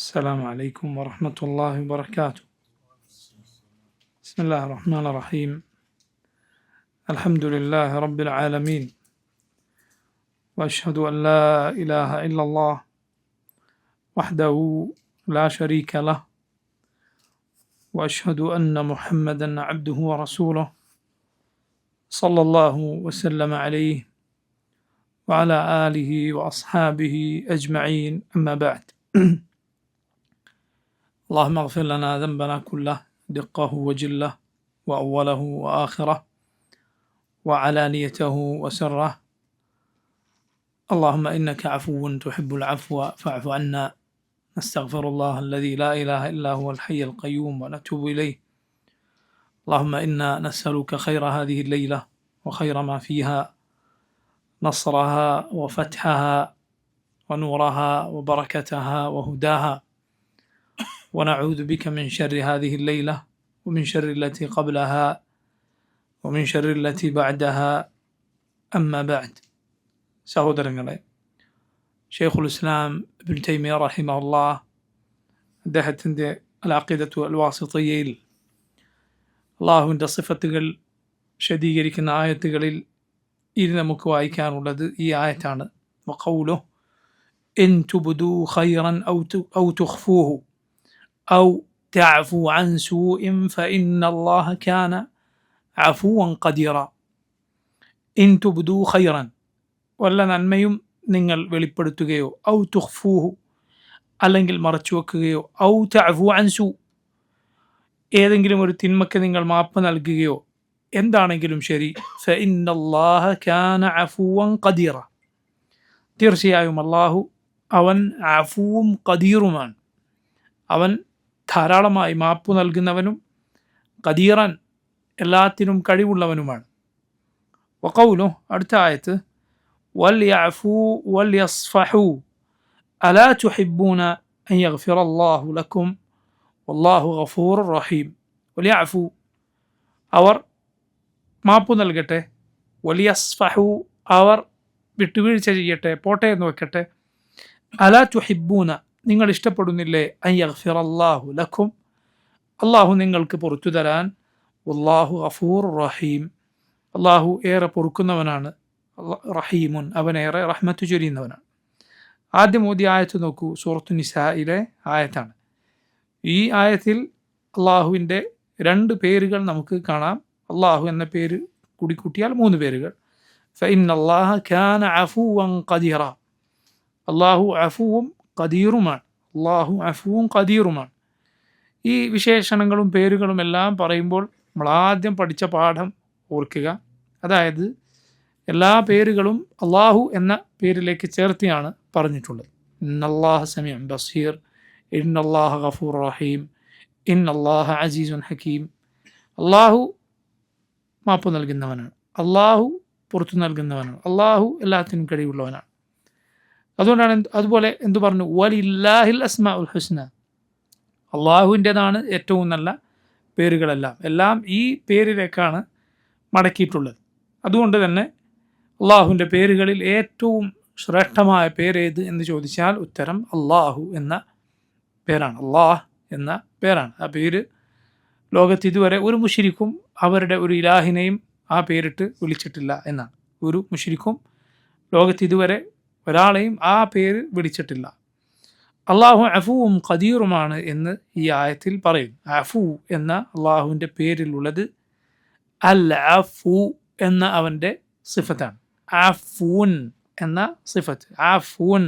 السلام عليكم ورحمة الله وبركاته. بسم الله الرحمن الرحيم. الحمد لله رب العالمين، وأشهد أن لا إله إلا الله وحده لا شريك له، وأشهد أن محمدا عبده ورسوله صلى الله وسلم عليه وعلى آله وأصحابه أجمعين، أما بعد. اللهم اغفر لنا ذنبنا كله دقه وجله وأوله وآخره وعلانيته وسره. اللهم إنك عفو تحب العفو فاعف عنا. نستغفر الله الذي لا إله إلا هو الحي القيوم ونتوب إليه. اللهم إنا نسألك خير هذه الليلة وخير ما فيها، نصرها وفتحها ونورها وبركتها وهداها، ونعوذ بك من شر هذه الليلة ومن شر التي قبلها ومن شر التي بعدها، أما بعد. സഹോദരങ്ങളെ, ഷെയ്ഖുൽ ഇസ്ലാം ഇബ്നു തൈമിയ റഹിമഹുല്ലാഹ് അദ്ദേഹത്തിൻ്റെ അൽ അഖീദത്തു അൽ വാസിത്തിയ്യയിൽ അള്ളാഹുവിൻ്റെ സിഫത്തുകൾ വിശദീകരിക്കുന്ന ആയത്തുകളിൽ ഇനി നമുക്ക് വായിക്കാനുള്ളത് ഈ ആയത്താണ്. വഖൗലുഹു ഇൻ തുബ്ദൂ ഖൈറൻ ഔ തുഖ്ഫൂഹു ഔ തഅഫു അൻ സൂഇൻ ഫഇന്നല്ലാഹ കാന അഫുവൻ ഖദീറ. ഇൻ തുബ്ദൂ ഖൈറൻ, വല്ല നന്മയും നിങ്ങൾ വെളിപ്പെടുത്തുകയോ, ഔ തുഖ്ഫൂഹു അല്ലെങ്കിൽ മറച്ചു വെക്കുകയോ, ഔ തഅഫു അൻ സൂ ഏതെങ്കിലും ഒരു തിന്മയ്ക്ക് നിങ്ങൾ മാപ്പ് നൽകുകയോ, എന്താണെങ്കിലും ശരി, ഫഇന്നല്ലാഹ കാന അഫുവൻ ഖദീറ, തീർച്ചയായും അല്ലാഹു അവൻ അഫുവും ഖദീറുമാണ്. അവൻ ധാരാളമായി മാപ്പ് നൽകുന്നവനും ഖദീറൻ എല്ലാത്തിനും കഴിവുള്ളവനുമാണ്. വഖൗലുഹു, അടുത്ത ആയത്ത്, വൽയഅഫൂ വൽയസ്ഫഹൂ അലാ തുഹിബ്ബൂന അൻ യഗ്ഫിറല്ലാഹു ലക്കും വല്ലാഹു ഗഫൂറുർ റഹീം. വൽയഅഫൂ, അവർ മാപ്പ് നൽകട്ടെ, വൽയസ്ഫഹൂ അവർ വിട്ടുവീഴ്ച ചെയ്യട്ടെ, പോട്ടെ എന്ന് വെക്കട്ടെ. അലാ തുഹിബ്ബൂന, നിങ്ങൾ ഇഷ്ടപ്പെടുന്നില്ലേ, അൻ യഗ്ഫിറല്ലാഹു ലക്കും, അള്ളാഹു നിങ്ങൾക്ക് പുറത്തു തരാൻ, വല്ലാഹു ഗഫൂറുർ റഹീം, അള്ളാഹു ഏറെ പൊറുക്കുന്നവനാണ്, റഹീമുൻ അവനേറെ റഹ്മത്ത് ചൊരിയുന്നവനാണ്. ആദ്യം ഓതി ആയത്ത് നോക്കൂ, സൂറത്തു നിസായിലെ ആയത്താണ്. ഈ ആയത്തിൽ അള്ളാഹുവിൻ്റെ രണ്ട് പേരുകൾ നമുക്ക് കാണാം. അള്ളാഹു എന്ന പേര് കൂടി കൂട്ടിയാൽ 3 പേരുകൾ. ഫഇന്നല്ലാഹ കാന അഫുവൻ ഖദീറ, അള്ളാഹു അഫുവും ഖദീറുമാണ്. അള്ളാഹു അഫുവും ഖദീറുമാണ്. ഈ വിശേഷണങ്ങളും പേരുകളും എല്ലാം പറയുമ്പോൾ നമ്മൾ ആദ്യം പഠിച്ച പാഠം ഓർക്കുക. അതായത് എല്ലാ പേരുകളും അള്ളാഹു എന്ന പേരിലേക്ക് ചേർത്തിയാണ് പറഞ്ഞിട്ടുള്ളത്. ഇന്നല്ലാഹ സമീഉൻ ബസീർ, ഇന്നല്ലാഹ ഗഫൂർ റഹീം, ഇന്നല്ലാഹ അസീസുൻ ഹക്കീം. അള്ളാഹു മാപ്പ് നൽകുന്നവനാണ്, അള്ളാഹു പുറത്തു നൽകുന്നവനാണ്, അള്ളാഹു എല്ലാത്തിനും കഴിവുള്ളവനാണ്. അതുകൊണ്ടാണ് അതുപോലെ എന്തു പറഞ്ഞു, വലില്ലാഹിൽ അസ്മാഉൽ ഹുസ്ന, അള്ളാഹുവിൻ്റെതാണ് ഏറ്റവും നല്ല പേരുകളെല്ലാം, എല്ലാം ഈ പേരിലേക്കാണ് മടക്കിയിട്ടുള്ളത്. അതുകൊണ്ട് തന്നെ അള്ളാഹുവിൻ്റെ പേരുകളിൽ ഏറ്റവും ശ്രേഷ്ഠമായ പേരേത് എന്ന് ചോദിച്ചാൽ ഉത്തരം അള്ളാഹു എന്ന പേരാണ്. അള്ളാഹ് എന്ന പേരാണ്. ആ പേര് ലോകത്ത് ഇതുവരെ ഒരു മുശ്രിക്കും അവരുടെ ഒരു ഇലാഹിനെയും ആ പേരിട്ട് വിളിച്ചിട്ടില്ല എന്നാണ്. ഒരു മുശ്രിക്കും ലോകത്ത് ഇതുവരെ ഒരാളെയും ആ പേര് വിളിച്ചിട്ടില്ല. അള്ളാഹു അഫുവും ഖദീറുമാണ് എന്ന് ഈ ആയത്തിൽ പറയും. അഫു എന്ന അള്ളാഹുവിൻ്റെ പേരിലുള്ളത് അൽ അഫു എന്ന അവൻ്റെ സിഫത്താണ്. അഫൂൻ എന്ന സിഫത്ത്, അഫൂൻ.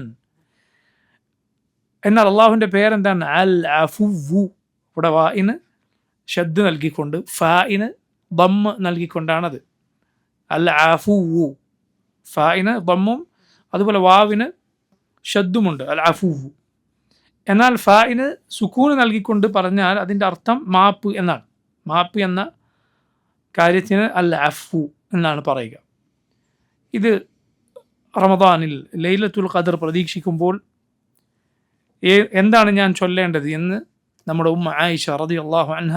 എന്നാൽ അള്ളാഹുവിൻ്റെ പേരെന്താണ്? അൽ അഫുവു. ഇവിടെ വായിന് ഷദ് നൽകിക്കൊണ്ട്, ഫായിന് ദമ്മ് നൽകിക്കൊണ്ടാണത്. അൽ അഫുവു, ഫായിന് ദമ്മും അതുപോലെ വാവിന് ഷദ്ദുമുണ്ട്, അൽ അഫുവു. എന്നാൽ ഫായിന് സുക്കൂന് നൽകിക്കൊണ്ട് പറഞ്ഞാൽ അതിൻ്റെ അർത്ഥം മാപ്പ് എന്നാണ്. മാപ്പ് എന്ന കാര്യത്തിന് അൽ അഫു എന്നാണ് പറയുക. ഇത് റമദാനിൽ ലൈലത്തുൽ ഖദർ പ്രതീക്ഷിക്കുമ്പോൾ എന്താണ് ഞാൻ ചൊല്ലേണ്ടത് എന്ന് നമ്മുടെ ഉമ്മ ആയിഷ റളിയല്ലാഹു അൻഹ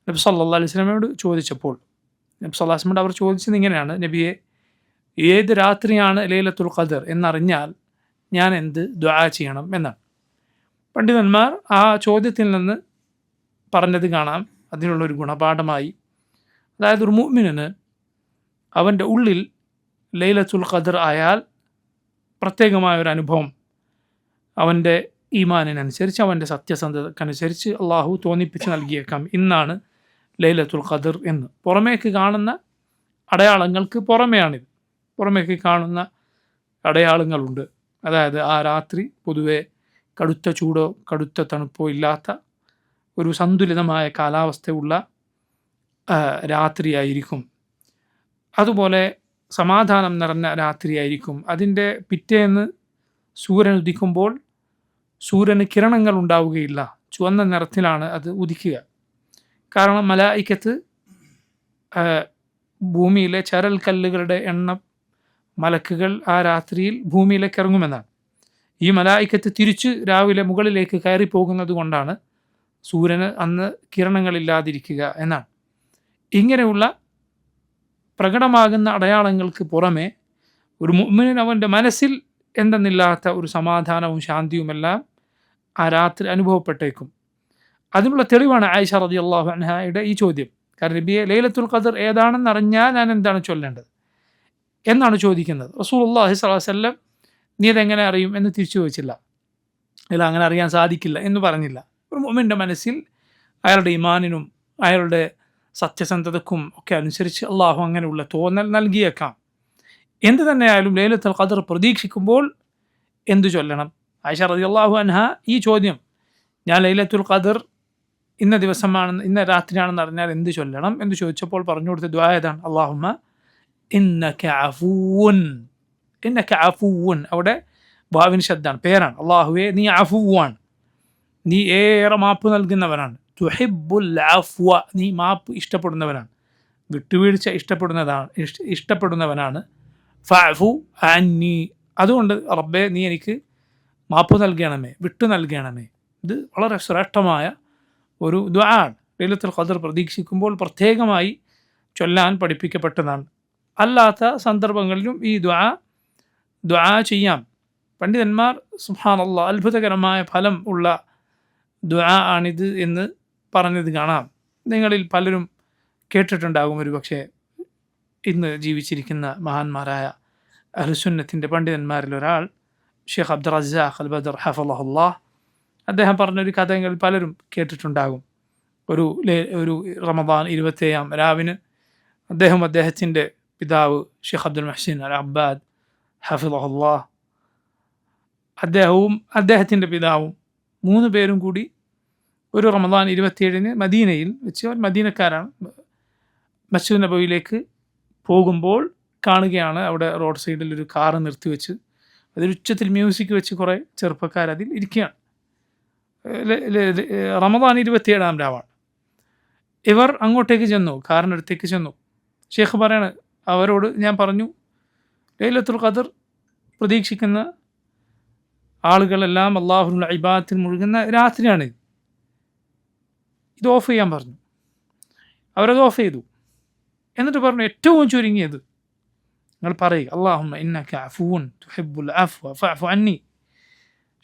നബി സല്ലല്ലാഹു അലൈഹി വസല്ലമയോട് ചോദിച്ചപ്പോൾ, നബി സല്ലല്ലാഹു അലൈഹി വസല്ലം അവർ ചോദിച്ചത് ഇങ്ങനെയാണ്: നബിയെ, ഏത് രാത്രിയാണ് ലൈലത്തുൽ ഖദർ എന്നറിഞ്ഞാൽ ഞാൻ എന്ത് ദുആ ചെയ്യണം എന്നാണ്. പണ്ഡിതന്മാർ ആ ചോദ്യത്തിൽ നിന്ന് പറഞ്ഞത് കാണാം, അതിനുള്ളൊരു ഗുണപാഠമായി. അതായത് ഒരു മുഅ്മിനിന് അവൻ്റെ ഉള്ളിൽ ലൈലത്തുൽ ഖദർ ആയാൽ പ്രത്യേകമായൊരു അനുഭവം അവൻ്റെ ഈമാനിനനുസരിച്ച്, അവൻ്റെ സത്യസന്ധതക്കനുസരിച്ച് അള്ളാഹു തോന്നിപ്പിച്ച് നൽകിയേക്കാം ഇന്നാണ് ലൈലത്തുൽ ഖദർ എന്ന്. പുറമേക്ക് കാണുന്ന അടയാളങ്ങൾക്ക് പുറമെയാണിത്. പുറമേക്ക് കാണുന്ന അടയാളങ്ങളുണ്ട്. അതായത് ആ രാത്രി പൊതുവെ കടുത്ത ചൂടോ കടുത്ത തണുപ്പോ ഇല്ലാത്ത ഒരു സന്തുലിതമായ കാലാവസ്ഥയുള്ള രാത്രിയായിരിക്കും. അതുപോലെ സമാധാനം നിറഞ്ഞ രാത്രിയായിരിക്കും. അതിൻ്റെ പിറ്റേന്ന് സൂര്യൻ ഉദിക്കുമ്പോൾ സൂര്യന് കിരണങ്ങൾ ഉണ്ടാവുകയില്ല, ചുവന്ന നിറത്തിലാണ് അത് ഉദിക്കുക. കാരണം മലായിക്കത്ത് ഭൂമിയിലെ ചരൽ കല്ലുകളുടെ എണ്ണം മലക്കുകൾ ആ രാത്രിയിൽ ഭൂമിയിലേക്ക് ഇറങ്ങുമെന്നാണ്. ഈ മലായിക്കത്ത് തിരിച്ച് രാവിലെ മുകളിലേക്ക് കയറി പോകുന്നത് കൊണ്ടാണ് സൂര്യന് അന്ന് കിരണങ്ങളില്ലാതിരിക്കുക എന്നാണ്. ഇങ്ങനെയുള്ള പ്രകടമാകുന്ന അടയാളങ്ങൾക്ക് പുറമെ ഒരു മുഅ്മിനിന് അവൻ്റെ മനസ്സിൽ എന്തെന്നില്ലാത്ത ഒരു സമാധാനവും ശാന്തിയുമെല്ലാം ആ രാത്രി അനുഭവപ്പെട്ടേക്കും. അതിനുള്ള തെളിവാണ് ആയിഷ റളിയല്ലാഹു അൻഹയുടെ ഈ ചോദ്യം. കാരണം നബിയെ, ലൈലത്തുൽ ഖദർ ഏതാണെന്ന് അറിഞ്ഞാൽ ഞാൻ എന്താണ് ചൊല്ലേണ്ടത് എന്നാണ് ചോദിക്കുന്നത്. റസൂലുള്ളാഹി സ്വല്ലല്ലാഹു അലൈഹി വസല്ലം നീ അതെങ്ങനെ അറിയും എന്ന് തിരിച്ചു ചോദിച്ചില്ല. ഇല്ല, അങ്ങനെ അറിയാൻ സാധിക്കില്ല എന്ന് പറഞ്ഞില്ല. ഒരു മുഅ്മിൻ്റെ മനസ്സിൽ അയാളുടെ ഈമാനിനും അയാളുടെ സത്യസന്ധതക്കും ഒക്കെ അനുസരിച്ച് അള്ളാഹു അങ്ങനെയുള്ള തോന്നൽ നൽകിയേക്കാം. എന്ത് തന്നെയായാലും ലൈലത്തുൽ ഖദർ പ്രതീക്ഷിക്കുമ്പോൾ എന്തു ചൊല്ലണം? ആയിഷ റളിയല്ലാഹു അൻഹ ഈ ചോദ്യം, ഞാൻ ലൈലത്തുൽ ഖദർ ഇന്ന ദിവസമാണെന്ന്, ഇന്ന രാത്രിയാണെന്ന് അറിഞ്ഞാൽ എന്ത് ചൊല്ലണം എന്ന് ചോദിച്ചപ്പോൾ പറഞ്ഞു കൊടുത്ത ദുആ ഏതാണ്? അല്ലാഹുമ്മ ഇന്നക അഫൂൻ. ഇന്നക അഫൂൻ, അവിടെ വാവിന് ശബ്ദാണ്, പേരാണ്. അള്ളാഹുവേ, നീ അഫൂവാണ്, നീ ഏറെ മാപ്പ് നൽകുന്നവനാണ്. തുഹിബ്ബുൽ അഫ്വ, നീ മാപ്പ് ഇഷ്ടപ്പെടുന്നവനാണ്, വിട്ടുവീഴ്ച ഇഷ്ടപ്പെടുന്നവനാണ്. ഫഅഫു അന്നി, അതുകൊണ്ട് റബ്ബേ നീ എനിക്ക് മാപ്പ് നൽകണമേ, വിട്ടു നൽകണമേ. ഇത് വളരെ ശ്രേഷ്ഠമായ ഒരു ദുആ ആണ്. ലൈലത്തുൽ ഖദർ പ്രതീക്ഷിക്കുമ്പോൾ പ്രത്യേകമായി ചൊല്ലാൻ പഠിപ്പിക്കപ്പെട്ടതാണ്. അല്ലാത്ത സന്ദർഭങ്ങളിലും ഈ ദുആ ചെയ്യാം. പണ്ഡിതന്മാർ സുബ്ഹാനല്ലാഹ് അത്ഭുതകരമായ ഫലം ഉള്ള ദുആ ആണിത് എന്ന് പറഞ്ഞത് കാണാം. നിങ്ങളിൽ പലരും കേട്ടിട്ടുണ്ടാകും ഒരു പക്ഷേ. ഇന്ന് ജീവിച്ചിരിക്കുന്ന മഹാന്മാരായ അഹ്ലുസുന്നത്തിൻ്റെ പണ്ഡിതന്മാരിൽ ഒരാൾ ഷെയ്ഖ് അബ്ദുർ റസാഖ് അൽ ബദർ ഹഫളഹുല്ലാഹ്, അദ്ദേഹം പറഞ്ഞൊരു കഥ നിങ്ങൾ പലരും കേട്ടിട്ടുണ്ടാകും. ഒരു റമദാൻ 27-ാം രാവിന് അദ്ദേഹത്തിൻ്റെ പിതാവ് ഷെയ്ഖ് അബ്ദുൽ മുഹ്സിൻ അൽ അബ്ബാദ് ഹഫിളഹുല്ലാഹ്, അദ്ദേഹത്തിൻ്റെ പിതാവും 3 പേരും കൂടി ഒരു റമദാൻ 27-ന് മദീനയിൽ വെച്ച്, അവർ മദീനക്കാരാണ്, മസ്ജിദ് നബവിയിലേക്ക് പോകുമ്പോൾ കാണുകയാണ് അവിടെ റോഡ് സൈഡിൽ ഒരു കാറ് നിർത്തിവെച്ച് അതിൽ ഉച്ചത്തിൽ മ്യൂസിക് വെച്ച് കുറേ ചെറുപ്പക്കാർ അതിൽ ഇരിക്കുകയാണ്. റമദാൻ 27-ാം രാവാണ്. ഇവർ അങ്ങോട്ടേക്ക് ചെന്നു, കാറിനടുത്തേക്ക് ചെന്നു. ഷെയ്ഖ് പറയാണ്, അവരോട് ഞാൻ പറഞ്ഞു, ലൈലത്തുൽ ഖദർ പ്രതീക്ഷിക്കുന്ന ആളുകളെല്ലാം അള്ളാഹുവിൻ്റെ ഇബാദത്തിൽ മുഴുകുന്ന രാത്രിയാണ്, ഇത് ഓഫ് ചെയ്യാൻ പറഞ്ഞു. അവരത് ഓഫ് ചെയ്തു. എന്നിട്ട് പറഞ്ഞു, ഏറ്റവും ചുരുങ്ങിയത് നിങ്ങൾ പറയുക, അല്ലാഹുമ്മ ഇന്നക അഫൂൻ തുഹിബ്ബുൽ അഫ്വ ഫഅഫു അന്നി.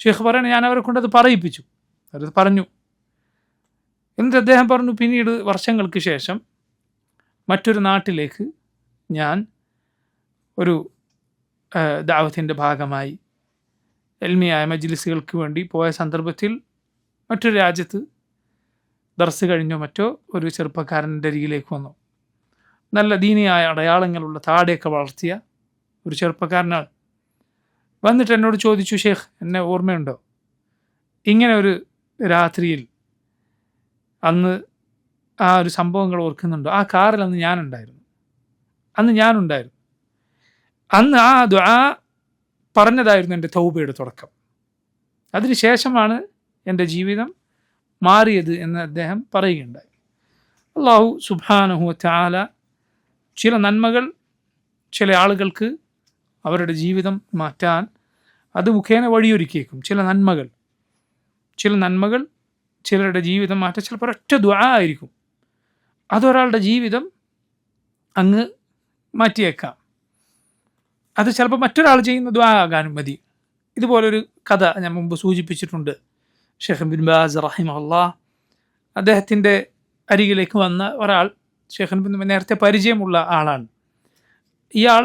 ഷെയ്ഖ് പറയണേ, ഞാൻ അവരെ കൊണ്ടത് പറയിപ്പിച്ചു, അവരത് പറഞ്ഞു. എന്നിട്ട് അദ്ദേഹം പറഞ്ഞു, പിന്നീട് വർഷങ്ങൾക്ക് ശേഷം മറ്റൊരു നാട്ടിലേക്ക് ഞാൻ ഒരു ദഅവത്തിൻ്റെ ഭാഗമായി എൽമിയായ മജ്ലിസുകൾക്ക് വേണ്ടി പോയ സന്ദർഭത്തിൽ മറ്റൊരു രാജ്യത്ത് ദർസ് കഴിഞ്ഞോ മറ്റോ ഒരു ചെറുപ്പക്കാരൻ്റെ അരികിലേക്ക് വന്നു. നല്ല ദീനിയായ അടയാളങ്ങളുള്ള താടിയൊക്കെ വളർത്തിയ ഒരു ചെറുപ്പക്കാരനാണ്. വന്നിട്ട് എന്നോട് ചോദിച്ചു, ഷെയ്ഖ് എന്നെ ഓർമ്മയുണ്ടോ? ഇങ്ങനെ ഒരു രാത്രിയിൽ അന്ന് ആ ഒരു സംഭവങ്ങൾ ഓർക്കുന്നുണ്ടോ? ആ കാറിൽ അന്ന് ഞാനുണ്ടായിരുന്നു. അന്ന് ആ ദുആ പറഞ്ഞതായിരുന്നു എൻ്റെ തൗബയുടെ തുടക്കം. അതിനുശേഷമാണ് എൻ്റെ ജീവിതം മാറിയത് എന്ന് അദ്ദേഹം പറയുകയുണ്ടായി. അല്ലാഹു സുബ്ഹാനഹു വ തആല ചില നന്മകൾ ചില ആളുകൾക്ക് അവരുടെ ജീവിതം മാറ്റാൻ അത് മുഖേന വഴിയൊരുക്കിയേക്കും. ചില നന്മകൾ ചിലരുടെ ജീവിതം മാറ്റാൻ ചിലപ്പോൾ ഒരൊറ്റ ദുആ ആയിരിക്കും, അതൊരാളുടെ ജീവിതം അങ്ങ് മാറ്റിയേക്കാം. അത് ചിലപ്പോൾ മറ്റൊരാൾ ചെയ്യുന്ന ദുആ ആകാനും മതി. ഇതുപോലൊരു കഥ ഞാൻ മുമ്പ് സൂചിപ്പിച്ചിട്ടുണ്ട്. ഷെയ്ഖ് ബിൻ ബാസ് റഹിമഹുല്ലാഹ് അദ്ദേഹത്തിൻ്റെ അരികിലേക്ക് വന്ന ഒരാൾ, ഷെയ്ഖിന് നേരത്തെ പരിചയമുള്ള ആളാണ്. ഇയാൾ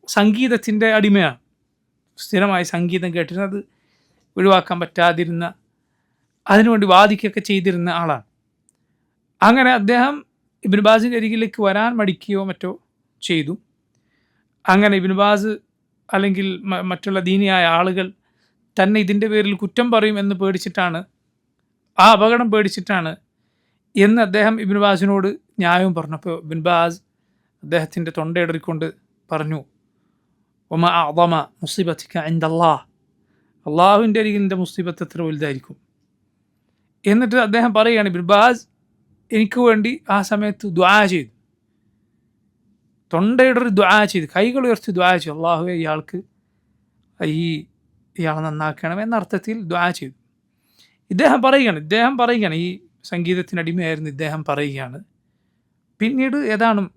സംഗീതത്തിൻ്റെ അടിമയാണ്. സ്ഥിരമായി സംഗീതം കേട്ടിരുന്നത്, ഒഴിവാക്കാൻ പറ്റാതിരുന്ന, അതിനുവേണ്ടി വാദിക്കുകയൊക്കെ ചെയ്തിരുന്ന ആളാണ്. അങ്ങനെ അദ്ദേഹം ഇബ്നു ബാസിൻ്റെ അരികിലേക്ക് വരാൻ മടിക്കുകയോ മറ്റോ ചെയ്തു. അങ്ങനെ ഇബ്നു ബാസ് അല്ലെങ്കിൽ മറ്റുള്ള ദീനിയായ ആളുകൾ തന്നെ ഇതിൻ്റെ പേരിൽ കുറ്റം പറയും എന്ന് പേടിച്ചിട്ടാണ്, ആ അപകടം പേടിച്ചിട്ടാണ് എന്ന് അദ്ദേഹം ഇബ്നു ബാസിനോട് ന്യായവും പറഞ്ഞപ്പോൾ ഇബ്നു ബാസ് അദ്ദേഹത്തിൻ്റെ തൊണ്ടയിടറിക്കൊണ്ട് പറഞ്ഞു, ഒമ അഅ്ളമ മുസീബത്തിക ഇൻദല്ലാഹ്, അള്ളാഹുവിൻ്റെ അരികിൽ നിൻ്റെ മുസീബത്ത് എത്ര വലുതായിരിക്കും. എന്നിട്ട് അദ്ദേഹം പറയുകയാണ്, ഇബ്നു ബാസ് എനിക്ക് വേണ്ടി ആ സമയത്ത് ദുആ ചെയ്തു, തൊണ്ടയിടറി ദുആ ചെയ്തു, കൈകൾ ഉയർത്തി ദുആ ചെയ്തു, അള്ളാഹുവേ ഇയാളെ നന്നാക്കണം എന്നർത്ഥത്തിൽ ദുആ ചെയ്തു. ഇദ്ദേഹം പറയുകയാണ് ഈ സംഗീതത്തിന് അടിമയായിരുന്നു ഇദ്ദേഹം പറയുകയാണ്. പിന്നീട് ഏതാനും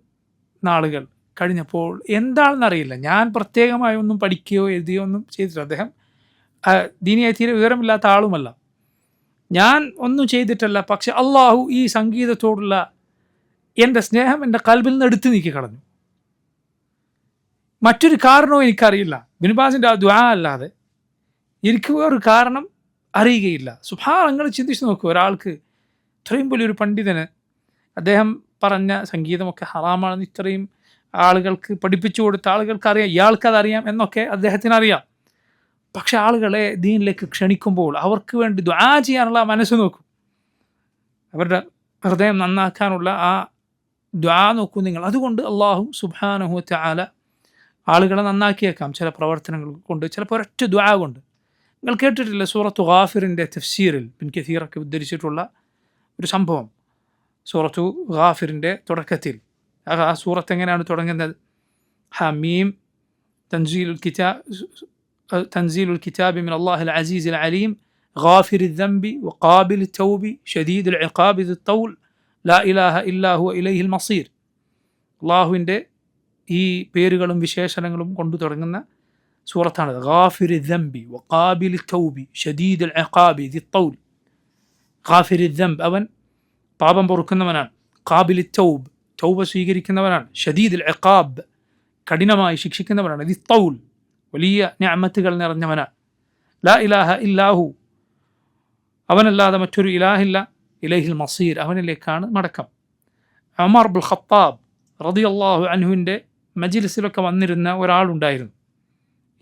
നാളുകൾ കഴിഞ്ഞപ്പോൾ എന്താണെന്നറിയില്ല, ഞാൻ പ്രത്യേകമായി ഒന്നും പഠിക്കുകയോ എഴുതുകയോ ഒന്നും ചെയ്തിട്ടില്ല, അദ്ദേഹം ദീനിയായി തീരെ വിവരമില്ലാത്ത ആളുമല്ല, ഞാൻ ഒന്നും ചെയ്തിട്ടല്ല. പക്ഷെ അള്ളാഹു ഈ സംഗീതത്തോടുള്ള എൻ്റെ സ്നേഹം എൻ്റെ ഖൽബിൽ നിന്ന് എടുത്തു നീക്കി കളഞ്ഞു. മറ്റൊരു കാരണവും എനിക്കറിയില്ല, ഇബ്നു ബാസിൻ്റെ ആ ദുആ അല്ലാതെ എനിക്ക് വേറൊരു കാരണം അറിയുകയില്ല. സുബ്ഹാനല്ലാഹ്, നിങ്ങൾ ചിന്തിച്ച് നോക്കൂ, ഒരാൾക്ക് ഇത്രയും വലിയൊരു പണ്ഡിതന് അദ്ദേഹം പറഞ്ഞ സംഗീതമൊക്കെ ഹറാമാണെന്ന് ഇത്രയും ആളുകൾക്ക് പഠിപ്പിച്ചു കൊടുത്ത ആളുകൾക്ക് അറിയാം, ഇയാൾക്കതറിയാം എന്നൊക്കെ അദ്ദേഹത്തിന് അറിയാം. പക്ഷെ ആളുകളെ ദീനിലേക്ക് ക്ഷണിക്കുമ്പോൾ അവർക്ക് വേണ്ടി ദുആ ചെയ്യാനുള്ള മനസ്സ് നോക്കും, അവരുടെ ഹൃദയം നന്നാക്കാനുള്ള ആ ദുആ നോക്കൂ നിങ്ങൾ. അതുകൊണ്ട് അല്ലാഹു സുബ്ഹാനഹു വ തആല ആളുകളെ നന്നാക്കിയേക്കാം ചില പ്രവർത്തനങ്ങൾ കൊണ്ട്, ചിലപ്പോൾ ഒരൊറ്റ ദുആ കൊണ്ട്. നിങ്ങൾ കേട്ടിട്ടില്ല സൂറത്തു ഗാഫിറിൻ്റെ തഫ്സീറിൽ ഇബ്നു കസീറൊക്കെ ഉദ്ധരിച്ചിട്ടുള്ള ഒരു സംഭവം. സൂറത്തു ഗാഫിറിൻ്റെ തുടക്കത്തിൽ ആ സൂറത്ത് എങ്ങനെയാണ് തുടങ്ങുന്നത്? ഹമീം തൻസീലുൽ കിതാബി മിൻ അല്ലാഹിൽ അസീസിൽ അലീം ഗാഫിറിൽ ദംബി വഖാബിലിൽ തൗബി ഷദീദുൽ ഇഖാബി ദിൽ തൗൽ ലാ ഇലാഹ ഇല്ലാ ഹുവ ഇലൈഹിൽ മസീർ. അല്ലാഹുവിൻ്റെ ഈ പേരുകളും വിശേഷണങ്ങളും കൊണ്ടു തുടങ്ങുന്ന സൂറത്താണ്. ഗാഫിറിൽ ദംബി വഖാബിലിൽ തൗബി ഷദീദുൽ ഇഖാബി ദിൽ തൗൽ. ഗാഫിറിൽ ദംബ്, അവൻ പാപം പൊറുക്കുന്നവനാണ്. ഖാബിലിൽ തൗബ്, തൗബ സ്വീകരിക്കുന്നവനാണ്. ഷദീദുൽ ഇഖാബ്, കഠിനമായി ശിക്ഷിക്കുന്നവനാണ്. ദിൽ തൗൽ, വലിയ നിഅമത്തുകൾ നിറഞ്ഞവനാണ്. ലാ ഇലാഹ ഇല്ലാഹു, അവനല്ലാതെ മറ്റൊരു ഇലാഹില്ല. ഇലൈഹിൽ മസീർ, അവനിലേക്കാണ് മടക്കം. ഉമർ ഇബ്നുൽ ഖത്താബ് റളിയല്ലാഹു അൻഹുവിൻ്റെ മജ്ലിസിലൊക്കെ വന്നിരുന്ന ഒരാളുണ്ടായിരുന്നു.